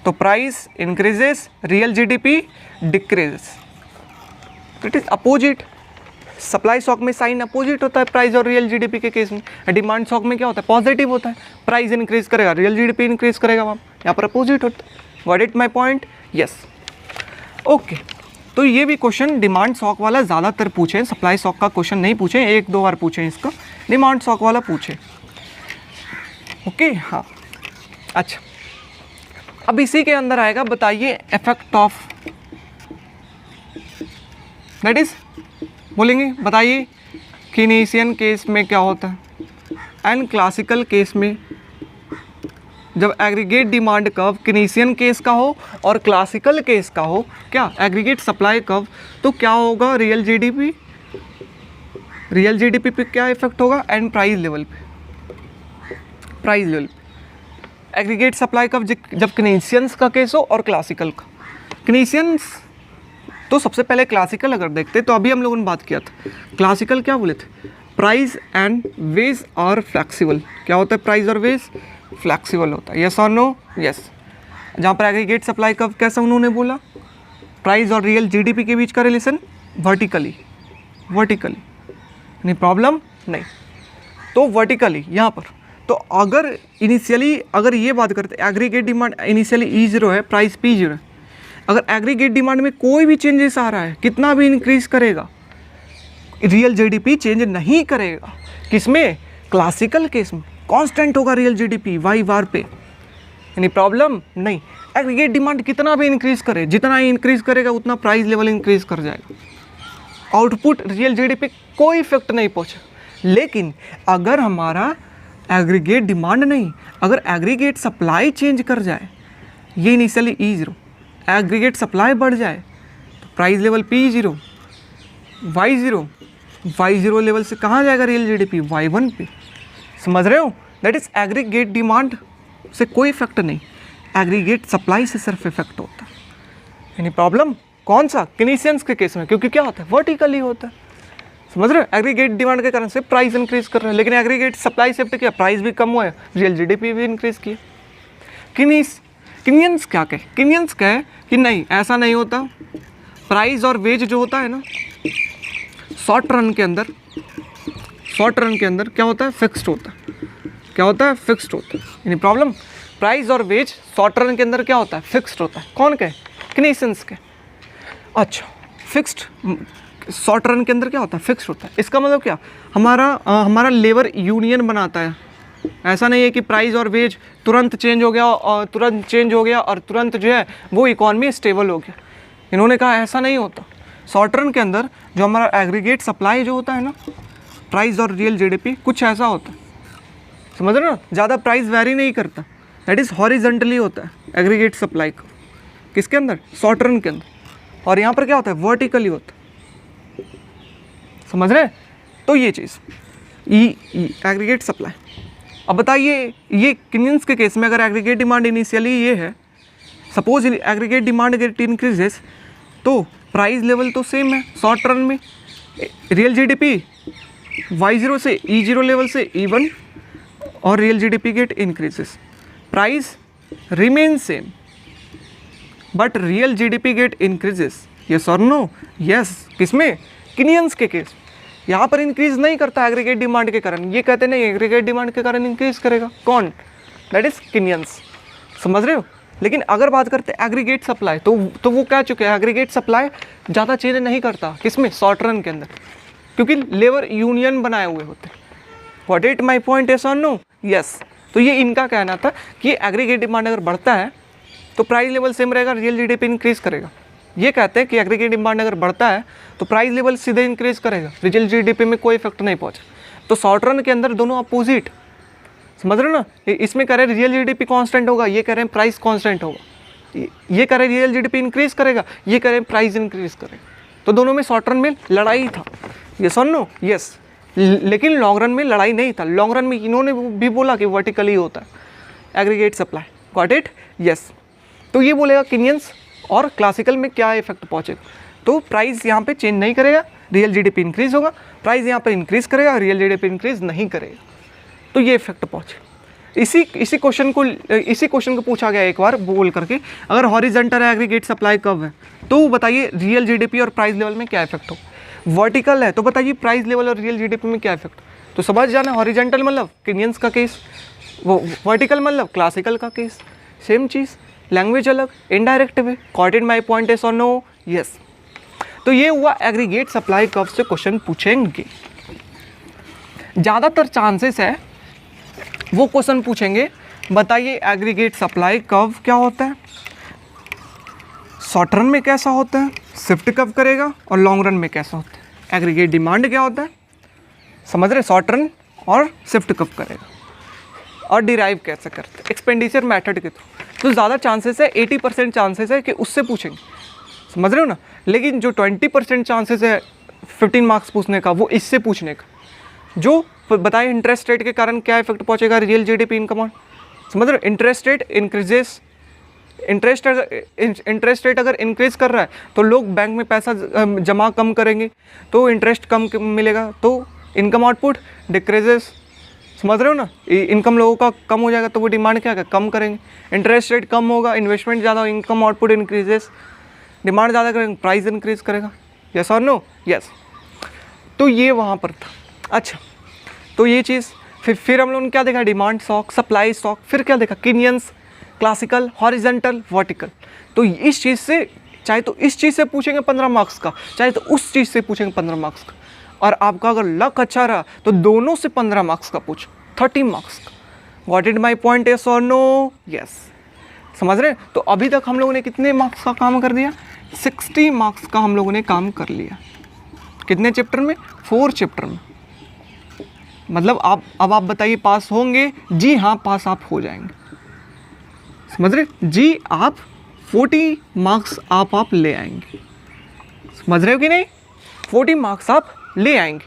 तो price increases, real GDP decreases. It is opposite. Supply shock में साइन अपोजिट होता है प्राइस और रियल जीडीपी के केस में। डिमांड शॉक में क्या होता है? पॉजिटिव होता है, प्राइस इंक्रीज करेगा, रियल जीडीपी इंक्रीज करेगा। वहाँ यहाँ पर अपोजिट होता है। What it my point? Yes, okay. तो ये भी क्वेश्चन डिमांड शॉक वाला ज़्यादातर पूछे, सप्लाई शॉक का क्वेश्चन नहीं पूछे, एक दो बार पूछे इसका, डिमांड शॉक वाला पूछे। ओके हाँ, अच्छा अब इसी के अंदर आएगा, बताइए इफेक्ट ऑफ, दैट इज बोलेंगे बताइए कीनेसियन केस में क्या होता है एंड क्लासिकल केस में। जब एग्रीगेट डिमांड कर्व कीनेसियन केस का हो और क्लासिकल केस का हो, क्या एग्रीगेट सप्लाई कर्व, तो क्या होगा? रियल जीडीपी, रियल जीडीपी पे क्या इफेक्ट होगा? एंड प्राइस लेवल पे, प्राइस लेवल पे। एग्रीगेट सप्लाई कर्व जब कीनेसियंस का केस हो और क्लासिकल का। कीनेसियंस तो सबसे पहले क्लासिकल अगर देखते तो अभी हम लोगों ने बात किया था, क्लासिकल क्या बोले थे? Price and wage are flexible. क्या होता है प्राइस और वेज? फ्लेक्सिबल होता है। यस और नो? यस। जहाँ पर एग्रीगेट सप्लाई कर्व कैसा उन्होंने बोला? प्राइस और रियल जीडीपी के बीच का रिलेशन वर्टिकली, वर्टिकली, नहीं प्रॉब्लम नहीं, तो वर्टिकली यहाँ पर। तो अगर इनिशियली अगर ये बात करते एग्रीगेट डिमांड इनिशियली E0 है, प्राइस P0 है, अगर एग्रीगेट डिमांड में कोई भी चेंजेस आ रहा है, कितना भी इंक्रीज करेगा, रियल जीडीपी चेंज नहीं करेगा। किसमें? क्लासिकल केस में कांस्टेंट होगा रियल जीडीपी वाई बार पे, यानी प्रॉब्लम नहीं। एग्रीगेट डिमांड कितना भी इंक्रीज करे, जितना ही इंक्रीज करेगा उतना प्राइस लेवल इंक्रीज कर जाएगा। आउटपुट रियल जीडीपी कोई इफेक्ट नहीं पहुंचा। लेकिन अगर हमारा एग्रीगेट डिमांड नहीं, अगर एग्रीगेट सप्लाई चेंज कर जाए, ये इनिशियली E0, एग्रीगेट सप्लाई बढ़ जाए तो price level P0, Y0 level से कहाँ जाएगा रियल जीडीपी? Y1 पे। समझ रहे हो? दैट इज एग्रीगेट डिमांड से कोई इफेक्ट नहीं, एग्रीगेट सप्लाई से सिर्फ इफेक्ट होता है। यानी प्रॉब्लम कौन सा? कीनेसियंस के केस में, क्योंकि क्या होता है? वर्टिकली होता है। समझ रहे हो? एग्रीगेट डिमांड के कारण से प्राइस इंक्रीज कर रहे हैं, लेकिन एग्रीगेट सप्लाई से किया, प्राइस भी कम हुआ है, रियल जीडीपी भी इंक्रीज किया। कीनियंस क्या कहे? कीनियंस कहे कि नहीं, ऐसा नहीं होता। प्राइस और वेज जो होता है ना, शॉर्ट रन के अंदर क्या होता है? फिक्स्ड होता है। क्या होता है? फिक्स्ड होता है। यानी प्रॉब्लम प्राइस और वेज शॉर्ट रन के अंदर क्या होता है? फिक्स्ड होता है। कौन कहे? कीनेसियंस के। अच्छा, फिक्स्ड शॉर्ट रन के अंदर क्या होता है? फिक्स्ड होता है। इसका मतलब क्या? हमारा लेबर यूनियन बनाता है। ऐसा नहीं है कि प्राइस और वेज तुरंत चेंज हो गया और तुरंत जो है वो इकॉनमी स्टेबल हो गया। इन्होंने कहा ऐसा नहीं होता। शॉर्ट रन के अंदर जो हमारा एग्रीगेट सप्लाई जो होता है ना, प्राइस और रियल जीडीपी, कुछ ऐसा होता है। समझ रहे हो ना? ज़्यादा प्राइस वैरी नहीं करता, दैट इज़ हॉरिजॉन्टली होता है एग्रीगेट सप्लाई का। किसके अंदर? शॉर्ट रन के अंदर। और यहाँ पर क्या होता है? वर्टिकली होता है। समझ रहे हैं? तो ये चीज़ एग्रीगेट सप्लाई। अब बताइए, ये कीनियंस के केस में अगर एग्रीगेट डिमांड इनिशियली ये है, suppose aggregate demand get increases, तो प्राइस लेवल तो सेम है शॉर्ट रन में। रियल जीडीपी Y0 से E0 लेवल से E1 और real GDP get increases, price remain same but real GDP get increases. Yes और नो? यस। किसमें? Keynesians के केस। यहाँ पर इंक्रीज नहीं करता एग्रीगेट डिमांड के कारण। ये कहते नहीं एग्रीगेट डिमांड के कारण इंक्रीज करेगा। कौन? That is Keynesians. समझ रहे हो? लेकिन अगर बात करते हैं एग्रीगेट सप्लाई, तो वो कह चुके हैं एग्रीगेट सप्लाई ज़्यादा चेंज नहीं करता। किसमें? शॉर्ट रन के अंदर, क्योंकि लेबर यूनियन बनाए हुए होते हैं। Got it my point, yes और नो? यस। तो ये इनका कहना था कि एग्रीगेट डिमांड अगर बढ़ता है तो प्राइस लेवल सेम रहेगा, रियल जीडीपी इंक्रीज करेगा। ये कहते हैं कि एग्रीगेट डिमांड अगर बढ़ता है तो प्राइस लेवल सीधे इंक्रीज करेगा, रियल जीडीपी में कोई इफेक्ट नहीं पहुंचा। तो शॉर्ट रन के अंदर दोनों अपोजिट, समझ रहे हो ना? इसमें कह रहे हैं रियल जीडीपी कांस्टेंट होगा, ये कह रहे हैं प्राइस कांस्टेंट होगा। ये कह रहे हैं रियल जीडीपी इंक्रीज करेगा, ये कह रहे हैं प्राइस इंक्रीज करेगा। तो दोनों में शॉर्ट रन में लड़ाई था, यस और नो? यस। लेकिन लॉन्ग रन में लड़ाई नहीं था। लॉन्ग रन में इन्होंने भी बोला कि वर्टिकली होता है aggregate supply, got it? Yes. तो ये बोलेगा किनियंस और क्लासिकल में क्या इफेक्ट पहुंचेगा। तो प्राइस यहाँ पे चेंज नहीं करेगा, रियल जीडीपी इंक्रीज होगा, प्राइस यहाँ पे इंक्रीज करेगा, रियल जीडीपी इंक्रीज नहीं करेगा। तो ये इफेक्ट पहुंचे। इसी क्वेश्चन को पूछा गया एक बार बोल करके, अगर हॉरिजॉन्टल एग्रीगेट सप्लाई कब है तो बताइए रियल जीडीपी और प्राइस लेवल में क्या इफेक्ट हो। वर्टिकल है तो बताइए प्राइस लेवल और रियल जीडीपी में क्या इफेक्ट। तो समझ जाना, हॉरिजॉन्टल मतलब किनियंस का केस, वो वर्टिकल मतलब क्लासिकल का केस, सेम चीज़, लैंग्वेज अलग, indirect way. Got it my point, yes और नो? यस। तो ये हुआ एग्रीगेट सप्लाई कर्व से क्वेश्चन पूछेंगे। ज़्यादातर चांसेस है वो क्वेश्चन पूछेंगे, बताइए एग्रीगेट सप्लाई कर्व क्या होता है, शॉर्ट रन में कैसा होता है, शिफ्ट कब करेगा, और लॉन्ग रन में कैसा होता है। एग्रीगेट डिमांड क्या होता है, समझ रहे, शॉर्ट रन और शिफ्ट कब करेगा, और डिराइव कैसे करते हैं एक्सपेंडिचर मेथड के थ्रू। तो ज़्यादा चांसेस है, 80% चांसेस है कि उससे पूछेंगे, समझ रहे हो ना। लेकिन जो 20% चांसेस है 15 मार्क्स पूछने का, वो इससे पूछने का, जो बताइए इंटरेस्ट रेट के कारण क्या इफेक्ट पहुंचेगा रियल जीडीपी इनकम ऑन, समझ रहे हो। Interest rate increases, interest rate अगर इंक्रीज कर रहा है तो लोग बैंक में पैसा जमा कम करेंगे, तो इंटरेस्ट कम मिलेगा, तो इनकम आउटपुट डिक्रीजेस, समझ रहे हो ना। इनकम लोगों का कम हो जाएगा तो वो डिमांड क्या कम करेंगे। इंटरेस्ट रेट कम होगा, इन्वेस्टमेंट ज़्यादा, इनकम आउटपुट इंक्रीजेस, डिमांड ज़्यादा करेंगे, प्राइस इंक्रीज करेगा, यस और नो? यस। तो ये वहाँ पर था। अच्छा, तो ये चीज़ फिर हम लोगों ने क्या देखा, डिमांड शॉक, सप्लाई शॉक, फिर क्या देखा, किनियंस, क्लासिकल, हॉरिजॉन्टल, वर्टिकल। तो इस चीज़ से, चाहे तो इस चीज़ से पूछेंगे 15 मार्क्स का, चाहे तो उस चीज़ से पूछेंगे 15 मार्क्स का, और आपका अगर लक अच्छा रहा तो दोनों से 15 मार्क्स का पूछो, 30 मार्क्स का। Got it my point, yes और नो? यस। समझ रहे? तो अभी तक हम लोगों ने कितने मार्क्स का काम कर दिया, 60 मार्क्स का हम लोगों ने काम कर लिया। कितने चैप्टर में, 4 चैप्टर में। मतलब अब आप बताइए पास होंगे? जी हाँ, पास आप हो जाएंगे, समझ रहे जी। आप 40 मार्क्स आप ले आएंगे, समझ रहे हो कि नहीं, 40 मार्क्स आप ले आएंगे,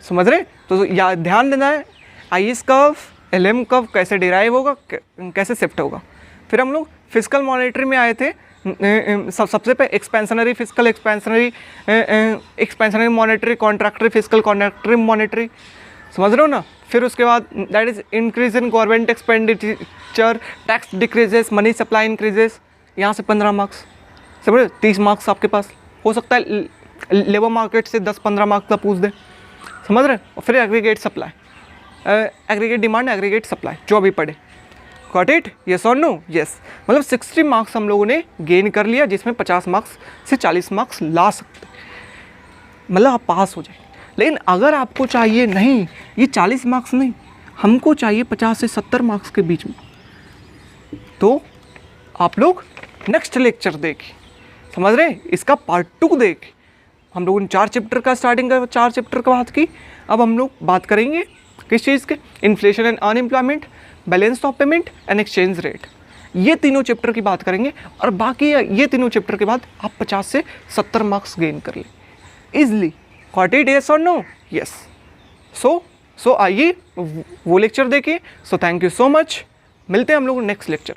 समझ रहे। तो या ध्यान देना है, आईएस कर्व, एलएम कर्व कैसे डिराइव होगा, कैसे शिफ्ट होगा। फिर हम लोग फिस्कल मॉनेटरी में आए थे, सबसे पहले expansionary fiscal, expansionary monetary, contractionary fiscal, contractionary monetary, समझ रहे हो ना। फिर उसके बाद that is increase in government expenditure, tax decreases, money supply increases, यहाँ से 15 मार्क्स, समझ रहे, 30 मार्क्स आपके पास हो सकता है। लेबर मार्केट से 10-15 मार्क्स का पूछ दे, समझ रहे। और फिर aggregate supply, aggregate demand, aggregate supply, जो अभी पढ़े। गॉट इट, यस और नो? यस। मतलब 60 मार्क्स हम लोगों ने गेन कर लिया, जिसमें 50 मार्क्स से 40 मार्क्स ला सकते, मतलब आप पास हो जाए। लेकिन अगर आपको चाहिए नहीं ये 40 मार्क्स नहीं, हमको चाहिए 50 से 70 मार्क्स के बीच में, तो आप लोग नेक्स्ट लेक्चर देखिए, समझ रहे, इसका पार्ट 2 देखिए। हम लोगों ने 4 चैप्टर का स्टार्टिंग का 4 चैप्टर का बात की। अब हम लोग बात करेंगे किस चीज़ के, inflation and unemployment, balance of payment and exchange rate, ये तीनों चैप्टर की बात करेंगे। और बाकी ये तीनों चैप्टर के बाद आप 50 से 70 मार्क्स गेन कर लें ईजिली। गॉट इट, यस और नो? यस। सो आइए वो लेक्चर देखिए। So thank you so much, मिलते हैं हम लोग नेक्स्ट लेक्चर।